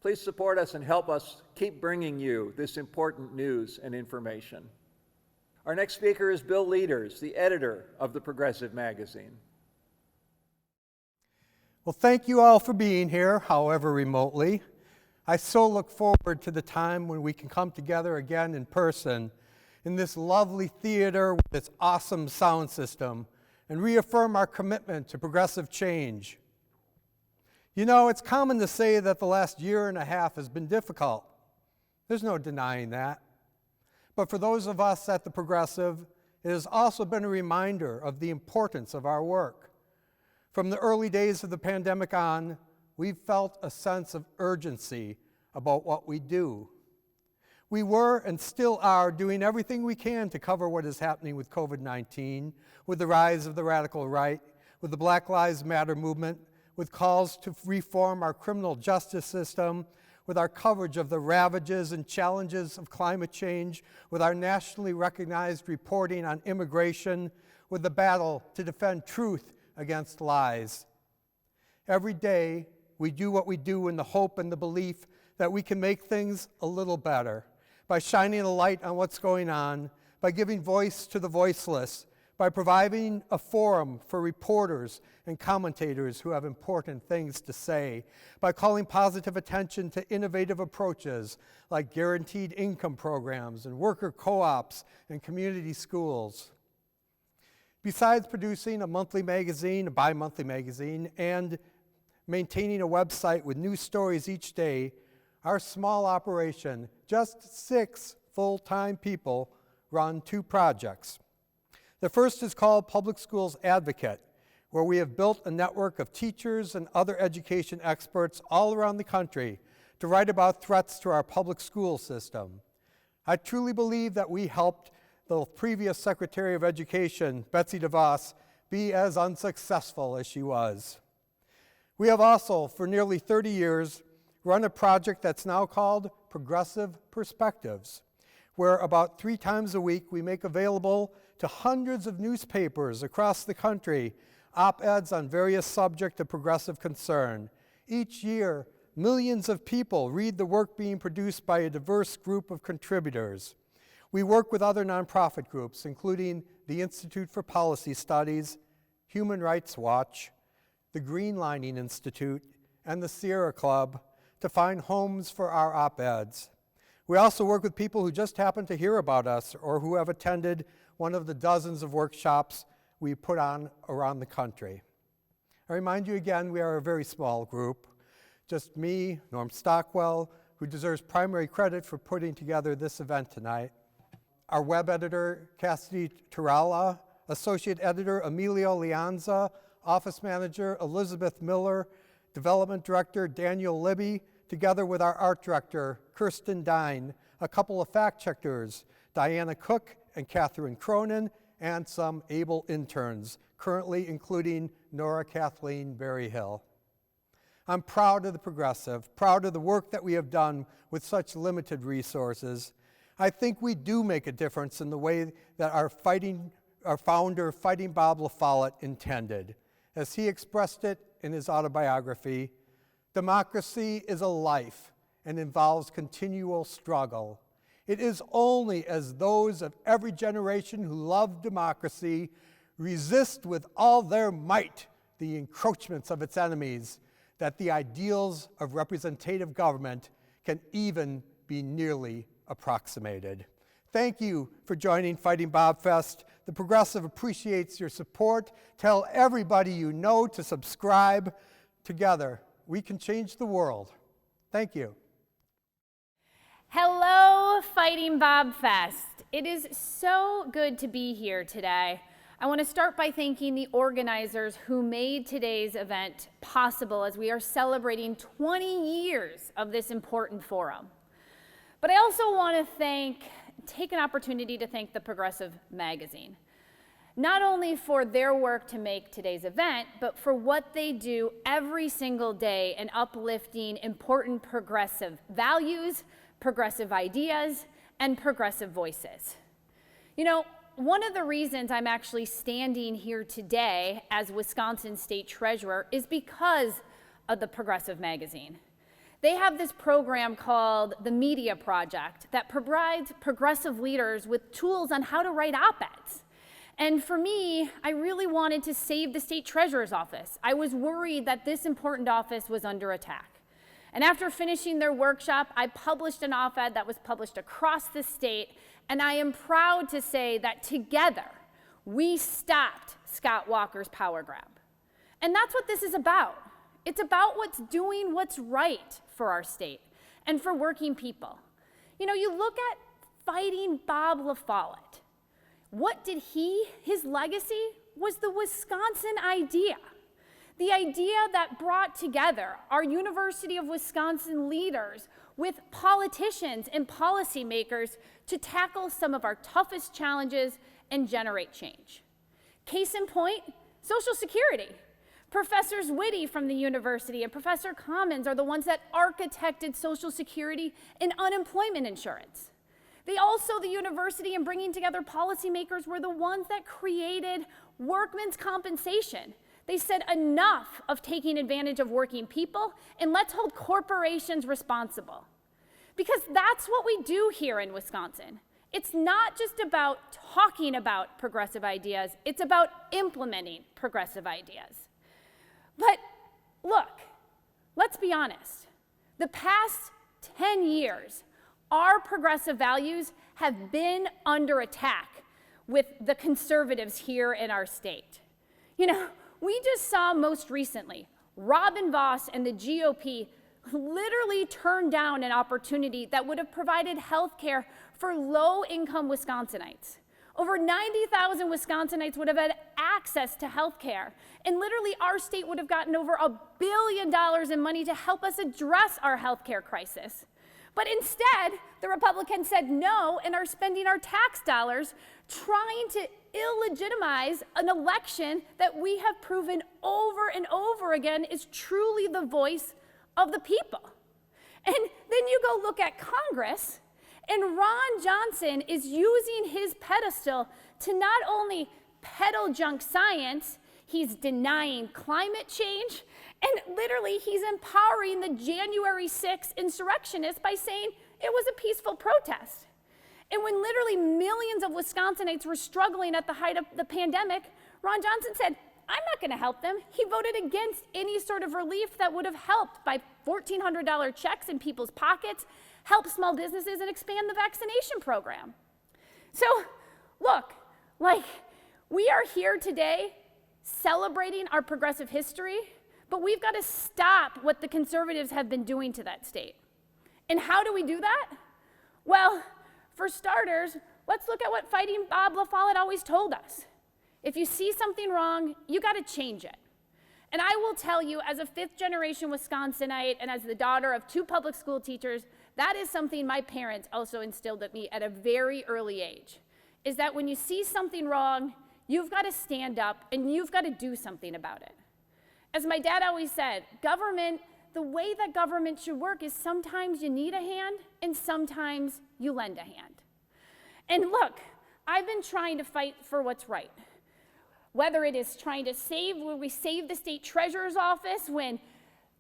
Please support us and help us keep bringing you this important news and information. Our next speaker is Bill Leaders, the editor of the Progressive Magazine. Well, thank you all for being here, however remotely. I so look forward to the time when we can come together again in person in this lovely theater with its awesome sound system and reaffirm our commitment to progressive change. You know, it's common to say that the last year and a half has been difficult. There's no denying that. But for those of us at the Progressive, it has also been a reminder of the importance of our work. From the early days of the pandemic on, we've felt a sense of urgency about what we do. We were and still are doing everything we can to cover what is happening with COVID-19, with the rise of the radical right, with the Black Lives Matter movement, with calls to reform our criminal justice system, with our coverage of the ravages and challenges of climate change, with our nationally recognized reporting on immigration, with the battle to defend truth against lies. Every day, we do what we do in the hope and the belief that we can make things a little better, by shining a light on what's going on, by giving voice to the voiceless, by providing a forum for reporters and commentators who have important things to say, by calling positive attention to innovative approaches like guaranteed income programs and worker co-ops and community schools. Besides producing a monthly magazine, a bi-monthly magazine, and maintaining a website with new stories each day, our small operation, just 6 full-time people, run 2 projects. The first is called Public Schools Advocate, where we have built a network of teachers and other education experts all around the country to write about threats to our public school system. I truly believe that we helped the previous Secretary of Education, Betsy DeVos, be as unsuccessful as she was. We have also, for nearly 30 years, run a project that's now called Progressive Perspectives, where about 3 times a week we make available to hundreds of newspapers across the country op-eds on various subjects of progressive concern. Each year, millions of people read the work being produced by a diverse group of contributors. We work with other nonprofit groups, including the Institute for Policy Studies, Human Rights Watch, the Green Lining Institute, and the Sierra Club to find homes for our op-eds. We also work with people who just happen to hear about us or who have attended one of the dozens of workshops we put on around the country. I remind you again, we are a very small group. Just me, Norm Stockwell, who deserves primary credit for putting together this event tonight. Our web editor, Cassidy Turala, associate editor, Emilio Lianza, office manager, Elizabeth Miller, development director, Daniel Libby, together with our art director, Kirsten Dine, a couple of fact-checkers, Diana Cook and Catherine Cronin, and some able interns, currently including Nora Kathleen Berryhill. I'm proud of the Progressive, proud of the work that we have done with such limited resources. I think we do make a difference in the way that our founder, Fighting Bob La Follette, intended. As he expressed it in his autobiography, democracy is a life and involves continual struggle. It is only as those of every generation who love democracy resist with all their might the encroachments of its enemies that the ideals of representative government can even be nearly approximated. Thank you for joining Fighting Bob Fest. The Progressive appreciates your support. Tell everybody you know to subscribe. Together, we can change the world. Thank you. Hello, Fighting Bob Fest. It is so good to be here today. I want to start by thanking the organizers who made today's event possible as we are celebrating 20 years of this important forum. But I also want to take an opportunity to thank the Progressive Magazine, not only for their work to make today's event, but for what they do every single day in uplifting important progressive values, progressive ideas, and progressive voices. You know, one of the reasons I'm actually standing here today as Wisconsin State Treasurer is because of the Progressive Magazine. They have this program called the Media Project that provides progressive leaders with tools on how to write op-eds. And for me, I really wanted to save the state treasurer's office. I was worried that this important office was under attack. And after finishing their workshop, I published an op-ed that was published across the state, and I am proud to say that together, we stopped Scott Walker's power grab. And that's what this is about. It's about doing what's right for our state and for working people. You know, you look at Fighting Bob La Follette. What did his legacy was the Wisconsin idea. The idea that brought together our University of Wisconsin leaders with politicians and policymakers to tackle some of our toughest challenges and generate change. Case in point, Social Security. Professors Whitty from the university and Professor Commons are the ones that architected Social Security and unemployment insurance. The university, in bringing together policymakers, were the ones that created workmen's compensation. They said enough of taking advantage of working people, and let's hold corporations responsible. Because that's what we do here in Wisconsin. It's not just about talking about progressive ideas, it's about implementing progressive ideas. But look, let's be honest. The past 10 years, our progressive values have been under attack with the conservatives here in our state. You know, we just saw most recently Robin Vos and the GOP literally turned down an opportunity that would have provided health care for low-income Wisconsinites. Over 90,000 Wisconsinites would have had access to health care, and literally our state would have gotten over $1 billion in money to help us address our health care crisis. But instead, the Republicans said no and are spending our tax dollars trying to illegitimize an election that we have proven over and over again is truly the voice of the people. And then you go look at Congress, and Ron Johnson is using his pedestal to not only peddle junk science, he's denying climate change, and literally he's empowering the January 6th insurrectionists by saying it was a peaceful protest. And when literally millions of Wisconsinites were struggling at the height of the pandemic, Ron Johnson said, I'm not going to help them. He voted against any sort of relief that would have helped by $1,400 checks in people's pockets, help small businesses, and expand the vaccination program. So, look, we are here today celebrating our progressive history, but we've got to stop what the conservatives have been doing to that state. And how do we do that? Well, for starters, let's look at what Fighting Bob La Follette always told us. If you see something wrong, you got to change it. And I will tell you, as a fifth-generation Wisconsinite and as the daughter of 2 public school teachers, that is something my parents also instilled at me at a very early age, is that when you see something wrong, you've got to stand up and you've got to do something about it. As my dad always said, the way that government should work is sometimes you need a hand and sometimes you lend a hand. And look, I've been trying to fight for what's right. Whether it is trying to when we saved the state treasurer's office when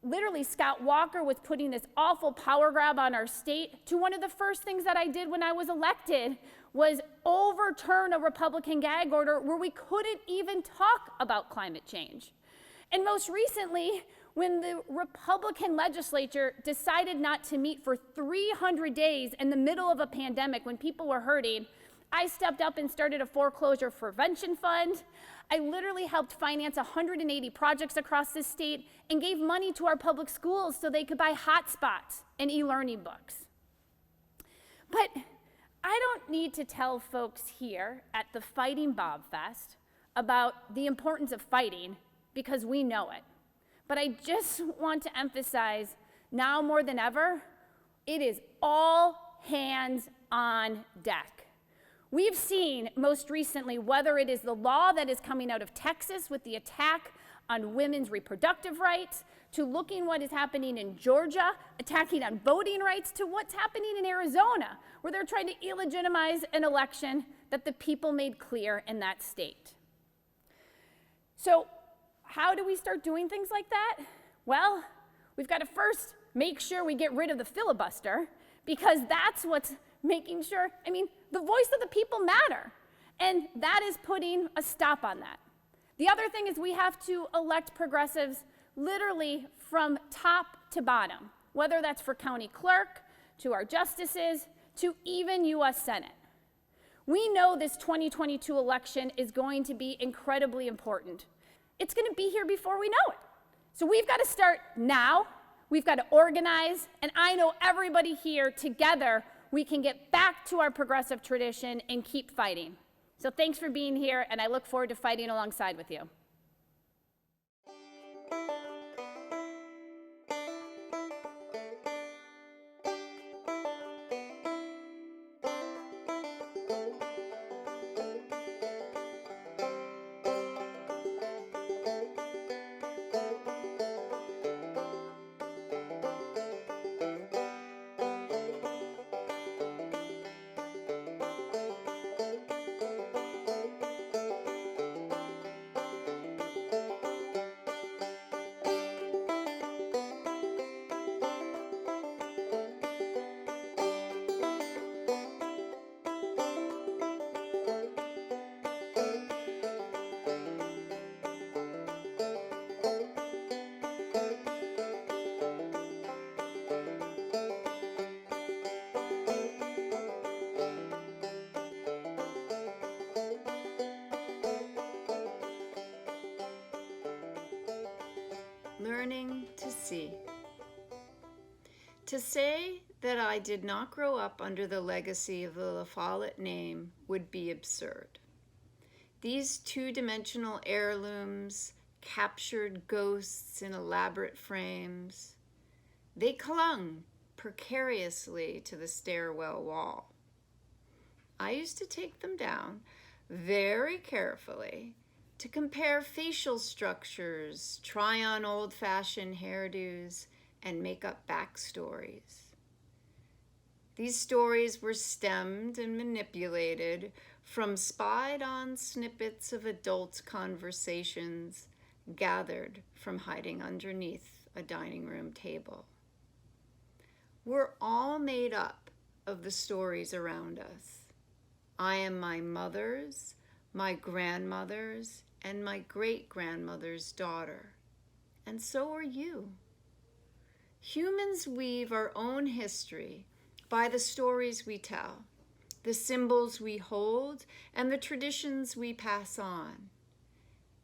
literally Scott Walker was putting this awful power grab on our state, to one of the first things that I did when I was elected was overturn a Republican gag order where we couldn't even talk about climate change. And most recently, when the Republican legislature decided not to meet for 300 days in the middle of a pandemic when people were hurting, I stepped up and started a foreclosure prevention fund. I literally helped finance 180 projects across this state and gave money to our public schools so they could buy hotspots and e-learning books. But I don't need to tell folks here at the Fighting Bob Fest about the importance of fighting because we know it. But I just want to emphasize, now more than ever, it is all hands on deck. We've seen most recently whether it is the law that is coming out of Texas with the attack on women's reproductive rights, to looking what is happening in Georgia, attacking on voting rights, to what's happening in Arizona, where they're trying to illegitimize an election that the people made clear in that state. So how do we start doing things like that? Well, we've got to first make sure we get rid of the filibuster, because that's what's making sure, the voice of the people matter. And that is putting a stop on that. The other thing is we have to elect progressives literally from top to bottom, whether that's for county clerk, to our justices, to even U.S. Senate. We know this 2022 election is going to be incredibly important. It's going to be here before we know it. So we've got to start now. We've got to organize, and I know everybody here together we can get back to our progressive tradition and keep fighting. So thanks for being here, and I look forward to fighting alongside with you. Learning to see. To say that I did not grow up under the legacy of the La Follette name would be absurd. These two-dimensional heirlooms captured ghosts in elaborate frames. They clung precariously to the stairwell wall. I used to take them down very carefully to compare facial structures, try on old-fashioned hairdos, and make up backstories. These stories were stemmed and manipulated from spied-on snippets of adult conversations gathered from hiding underneath a dining room table. We're all made up of the stories around us. I am my mother's, my grandmother's, and my great-grandmother's daughter, and so are you. Humans weave our own history by the stories we tell, the symbols we hold, and the traditions we pass on.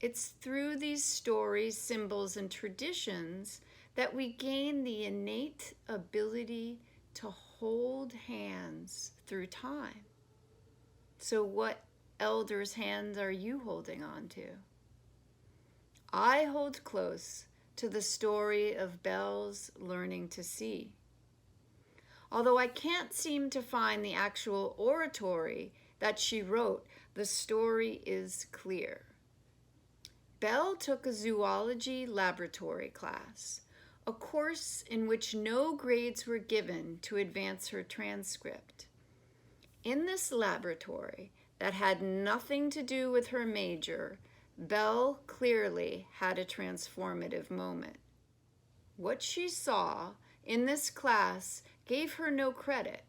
It's through these stories, symbols, and traditions that we gain the innate ability to hold hands through time. So what elders' hands are you holding on to? I hold close to the story of Belle's learning to see. Although I can't seem to find the actual oratory that she wrote, the story is clear. Belle took a zoology laboratory class, a course in which no grades were given to advance her transcript. In this laboratory that had nothing to do with her major, Belle clearly had a transformative moment. What she saw in this class gave her no credit.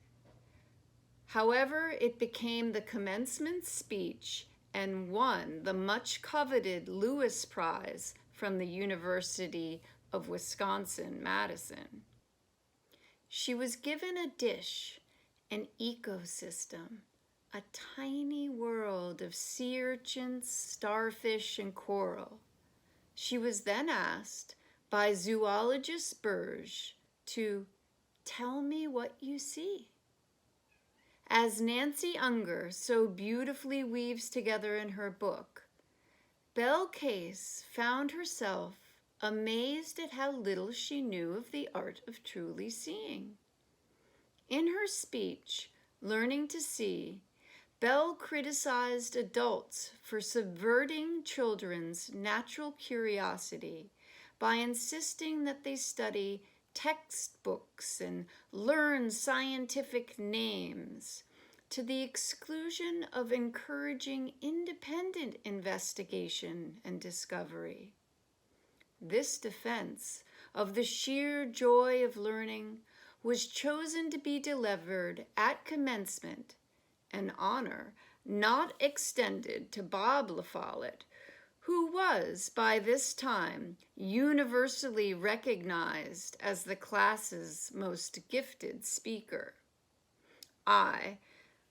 However, it became the commencement speech and won the much-coveted Lewis Prize from the University of Wisconsin-Madison. She was given a dish, an ecosystem, a tiny world of sea urchins, starfish, and coral. She was then asked by zoologist Burge to tell me what you see. As Nancy Unger so beautifully weaves together in her book, Belle Case found herself amazed at how little she knew of the art of truly seeing. In her speech, Learning to See, Belle criticized adults for subverting children's natural curiosity by insisting that they study textbooks and learn scientific names, to the exclusion of encouraging independent investigation and discovery. This defense of the sheer joy of learning was chosen to be delivered at commencement, an honor not extended to Bob La Follette, who was by this time universally recognized as the class's most gifted speaker. I,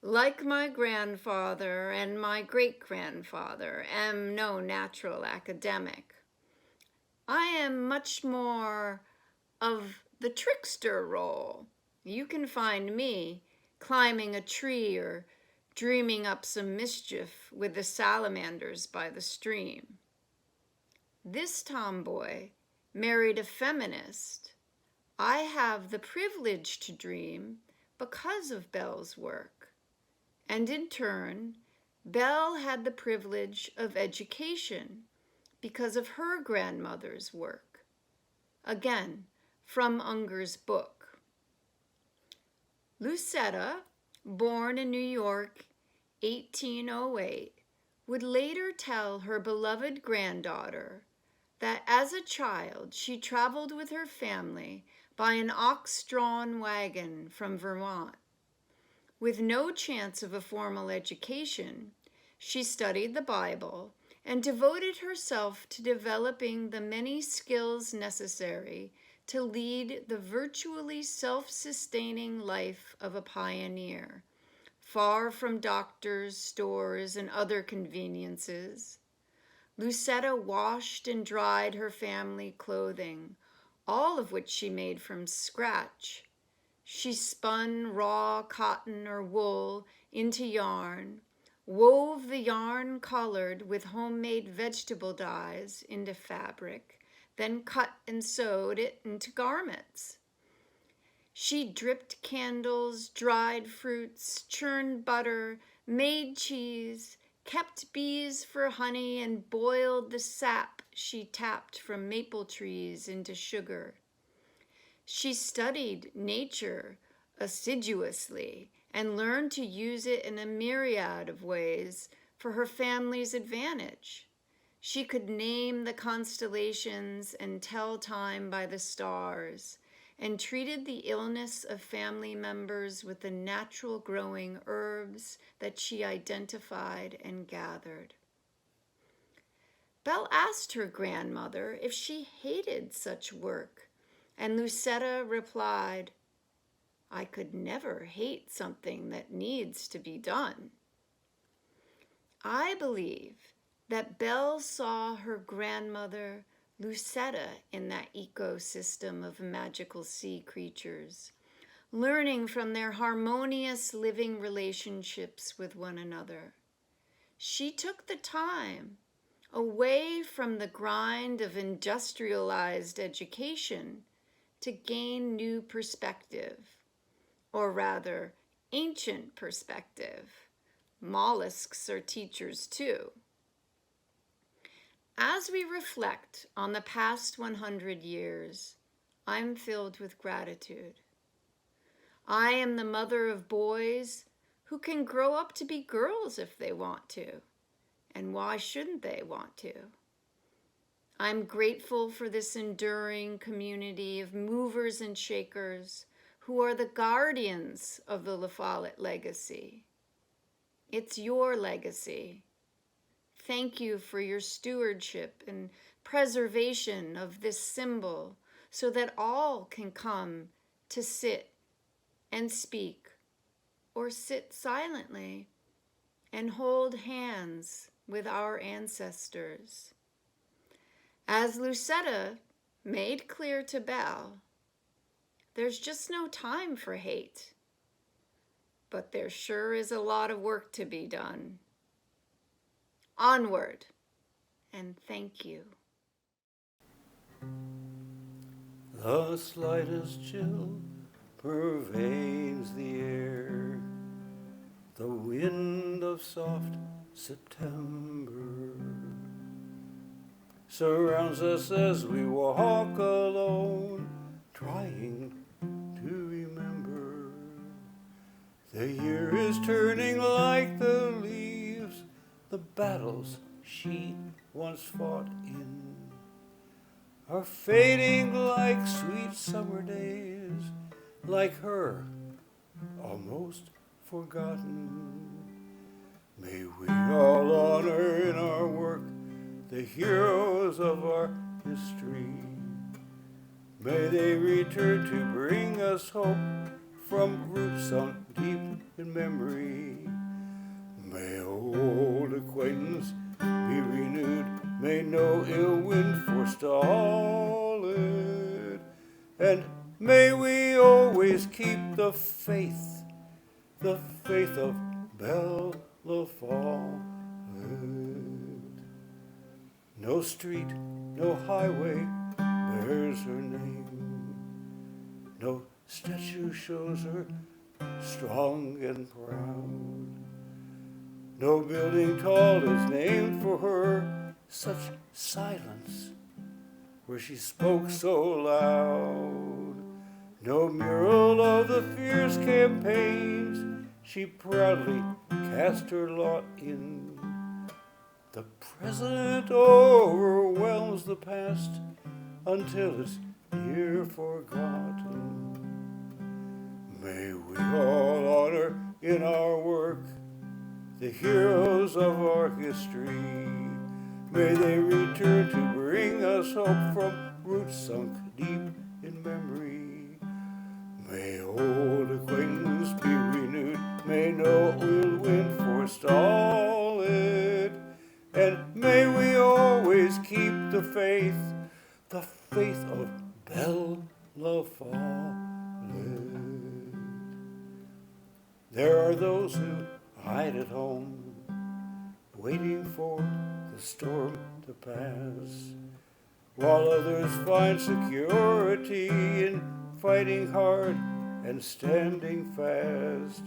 like my grandfather and my great-grandfather, am no natural academic. I am much more of the trickster role. You can find me climbing a tree or dreaming up some mischief with the salamanders by the stream. This tomboy married a feminist. I have the privilege to dream because of Belle's work. And in turn, Belle had the privilege of education because of her grandmother's work. Again, from Unger's book. Lucetta, born in New York, 1808, would later tell her beloved granddaughter that as a child she traveled with her family by an ox-drawn wagon from Vermont. With no chance of a formal education, she studied the Bible and devoted herself to developing the many skills necessary to lead the virtually self-sustaining life of a pioneer, far from doctors, stores, and other conveniences. Lucetta washed and dried her family clothing, all of which she made from scratch. She spun raw cotton or wool into yarn, wove the yarn colored with homemade vegetable dyes into fabric, then cut and sewed it into garments. She dripped candles, dried fruits, churned butter, made cheese, kept bees for honey, and boiled the sap she tapped from maple trees into sugar. She studied nature assiduously and learned to use it in a myriad of ways for her family's advantage. She could name the constellations and tell time by the stars, and treated the illness of family members with the natural growing herbs that she identified and gathered. Belle asked her grandmother if she hated such work, and Lucetta replied, "I could never hate something that needs to be done." I believe that Belle saw her grandmother Lucetta in that ecosystem of magical sea creatures, learning from their harmonious living relationships with one another. She took the time away from the grind of industrialized education to gain new perspective, or rather, ancient perspective. Mollusks are teachers too. As we reflect on the past 100 years, I'm filled with gratitude. I am the mother of boys who can grow up to be girls if they want to, and why shouldn't they want to? I'm grateful for this enduring community of movers and shakers who are the guardians of the La Follette legacy. It's your legacy. Thank you for your stewardship and preservation of this symbol so that all can come to sit and speak, or sit silently and hold hands with our ancestors. As Lucetta made clear to Belle, there's just no time for hate, but there sure is a lot of work to be done. Onward, and thank you. The slightest chill pervades the air, the wind of soft September surrounds us as we walk alone, trying to remember. The year is turning like the leaves, the battles she once fought in are fading like sweet summer days, like her, almost forgotten. May we all honor in our work the heroes of our history. May they return to bring us hope from roots sunk deep in memory. May old acquaintance be renewed, may no ill wind forestall it, and may we always keep the faith the faith of Belle LaFollette. No street, no highway bears her name. No statue shows her strong and proud. No building tall is named for her. Such silence where she spoke so loud. No mural of the fierce campaigns she proudly cast her lot in. The present overwhelms the past until it's near forgotten. May we all honor in our work the heroes of our history. May they return to bring us hope from roots sunk deep in memory. May old acquaintance be renewed, may no ill wind forestall it, and may we always keep the faith of Belle LaFollette. There are those who hide at home, waiting for the storm to pass, while others find security in fighting hard and standing fast.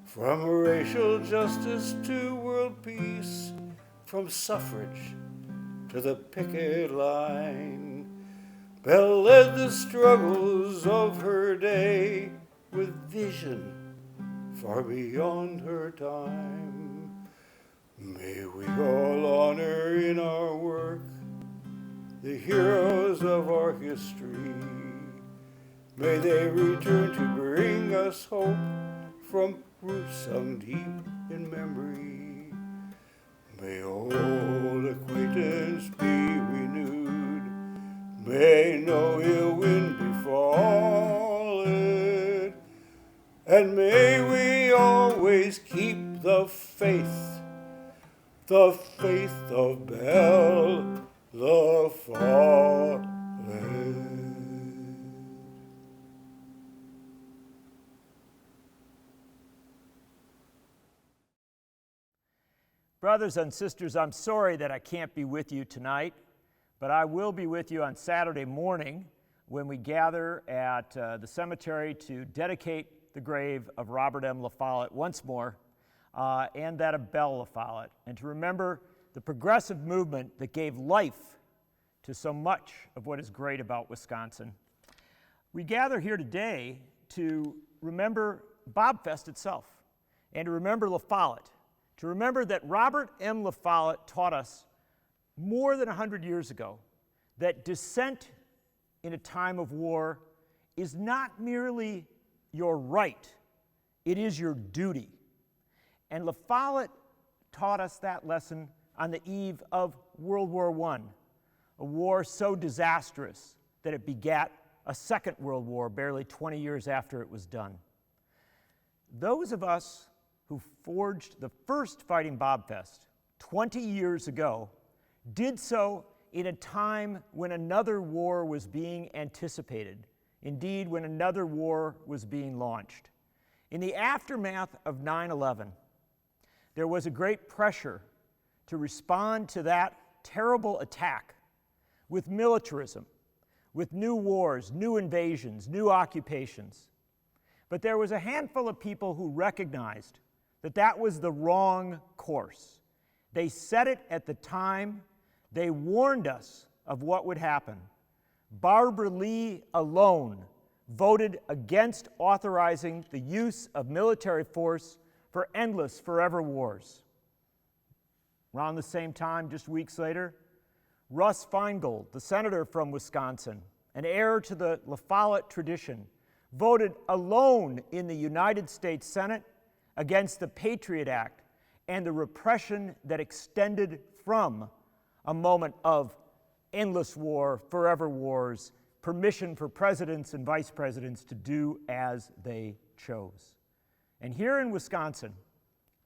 From racial justice to world peace, from suffrage to the picket line, Belle led the struggles of her day with vision far beyond her time. May we all honor in our work the heroes of our history. May they return to bring us hope from roots sunk deep in memory. May old acquaintance be renewed, may no ill wind befall it, and may we always keep the faith of Belle LaFollette. Brothers and sisters, I'm sorry that I can't be with you tonight, but I will be with you on Saturday morning when we gather at the cemetery to dedicate the grave of Robert M. La Follette once more, and that of Belle LaFollette, and to remember the progressive movement that gave life to so much of what is great about Wisconsin. We gather here today to remember Bobfest itself, and to remember La Follette, to remember that Robert M. La Follette taught us more than 100 years ago that dissent in a time of war is not merely your right, it is your duty. And La Follette taught us that lesson on the eve of World War I, a war so disastrous that it begat a Second World War barely 20 years after it was done. Those of us who forged the first Fighting Bobfest 20 years ago did so in a time when another war was being anticipated, indeed when another war was being launched. In the aftermath of 9/11, there was a great pressure to respond to that terrible attack with militarism, with new wars, new invasions, new occupations. But there was a handful of people who recognized that that was the wrong course. They said it at the time. They warned us of what would happen. Barbara Lee alone voted against authorizing the use of military force for endless, forever wars. Around the same time, just weeks later, Russ Feingold, the senator from Wisconsin, an heir to the La Follette tradition, voted alone in the United States Senate against the Patriot Act and the repression that extended from a moment of endless war, forever wars, permission for presidents and vice presidents to do as they chose. And here in Wisconsin,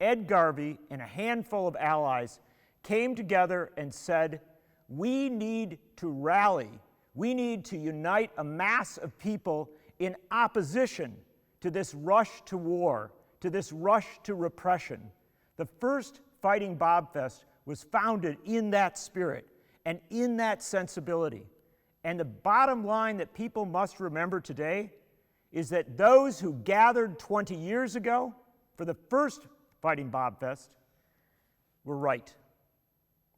Ed Garvey and a handful of allies came together and said, we need to rally. We need to unite a mass of people in opposition to this rush to war, to this rush to repression. The first Fighting Bob Fest was founded in that spirit and in that sensibility. And the bottom line that people must remember today is that those who gathered 20 years ago for the first Fighting Bob Fest were right.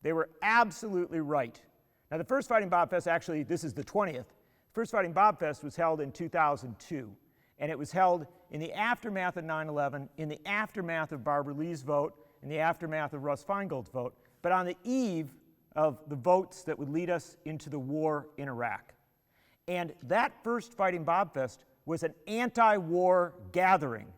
They were absolutely right. Now, the first Fighting Bob Fest, actually, this is the 20th. The first Fighting Bob Fest was held in 2002, and it was held in the aftermath of 9/11, in the aftermath of Barbara Lee's vote, in the aftermath of Russ Feingold's vote, but on the eve of the votes that would lead us into the war in Iraq. And that first Fighting Bob Fest was an anti-war gathering.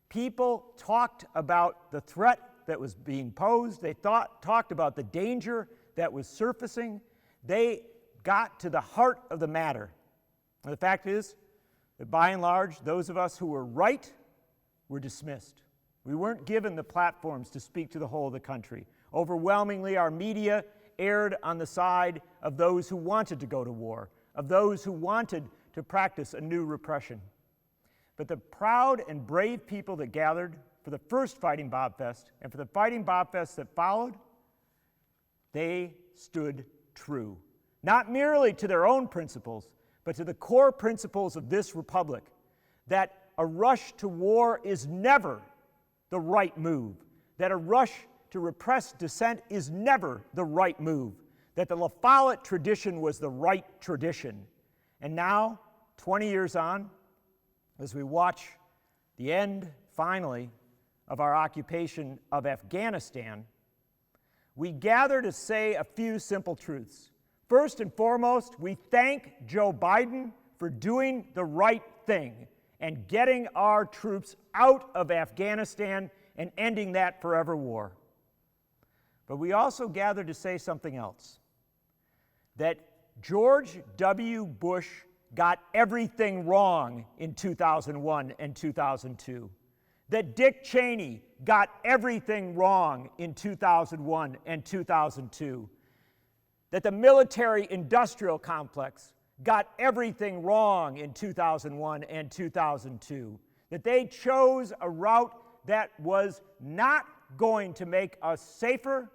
People talked about the threat that was being posed. They talked about the danger that was surfacing. They got to the heart of the matter. And the fact is that by and large, those of us who were right were dismissed. We weren't given the platforms to speak to the whole of the country. Overwhelmingly, our media erred on the side of those who wanted to go to war, of those who wanted to practice a new repression. But the proud and brave people that gathered for the first Fighting Bob Fest and for the Fighting Bob Fest that followed, they stood true, not merely to their own principles, but to the core principles of this republic, that a rush to war is never the right move, that a rush to repress dissent is never the right move, that the La Follette tradition was the right tradition. And now, 20 years on, as we watch the end, finally, of our occupation of Afghanistan, we gather to say a few simple truths. First and foremost, we thank Joe Biden for doing the right thing and getting our troops out of Afghanistan and ending that forever war. But we also gather to say something else, that George W. Bush got everything wrong in 2001 and 2002, that Dick Cheney got everything wrong in 2001 and 2002, that the military-industrial complex got everything wrong in 2001 and 2002, that they chose a route that was not going to make us safer,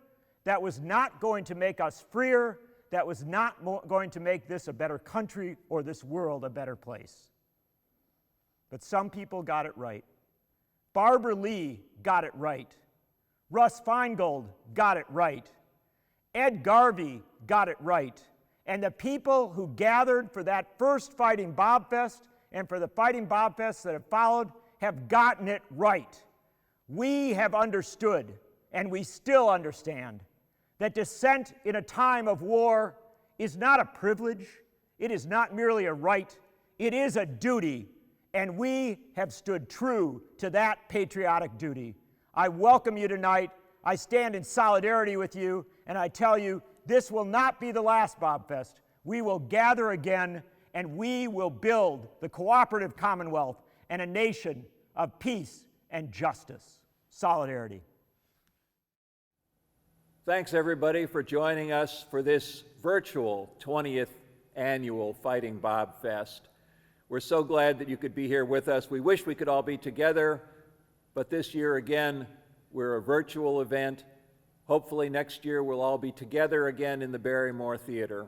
that was not going to make us freer, that was not going to make this a better country or this world a better place. But some people got it right. Barbara Lee got it right. Russ Feingold got it right. Ed Garvey got it right. And the people who gathered for that first Fighting Bob Fest and for the Fighting Bob Fests that have followed have gotten it right. We have understood, and we still understand, that dissent in a time of war is not a privilege, it is not merely a right, it is a duty, and we have stood true to that patriotic duty. I welcome you tonight, I stand in solidarity with you, and I tell you, this will not be the last Bob Fest. We will gather again, and we will build the cooperative Commonwealth and a nation of peace and justice. Solidarity. Thanks, everybody, for joining us for this virtual 20th annual Fighting Bob Fest. We're so glad that you could be here with us. We wish we could all be together, but this year, again, we're a virtual event. Hopefully next year we'll all be together again in the Barrymore Theater.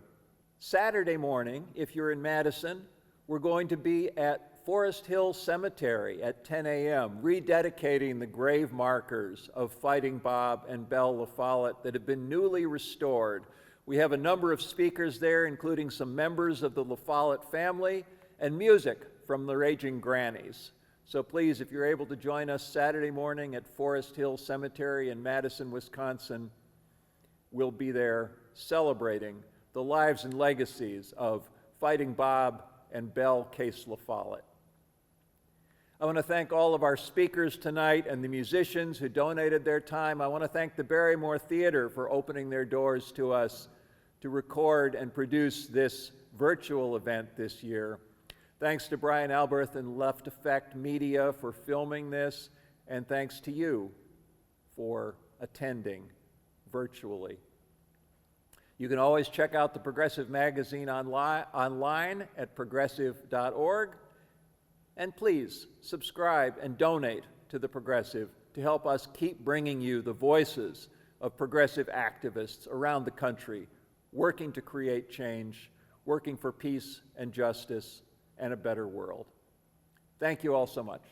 Saturday morning, if you're in Madison, we're going to be at Forest Hill Cemetery at 10 a.m., rededicating the grave markers of Fighting Bob and Belle La Follette that have been newly restored. We have a number of speakers there, including some members of the La Follette family and music from the Raging Grannies. So please, if you're able to join us Saturday morning at Forest Hill Cemetery in Madison, Wisconsin, we'll be there celebrating the lives and legacies of Fighting Bob and Belle Case La Follette. I want to thank all of our speakers tonight and the musicians who donated their time. I want to thank the Barrymore Theater for opening their doors to us to record and produce this virtual event this year. Thanks to Brian Alberth and Left Effect Media for filming this, and thanks to you for attending virtually. You can always check out the Progressive Magazine online at progressive.org. And please subscribe and donate to The Progressive to help us keep bringing you the voices of progressive activists around the country, working to create change, working for peace and justice and a better world. Thank you all so much.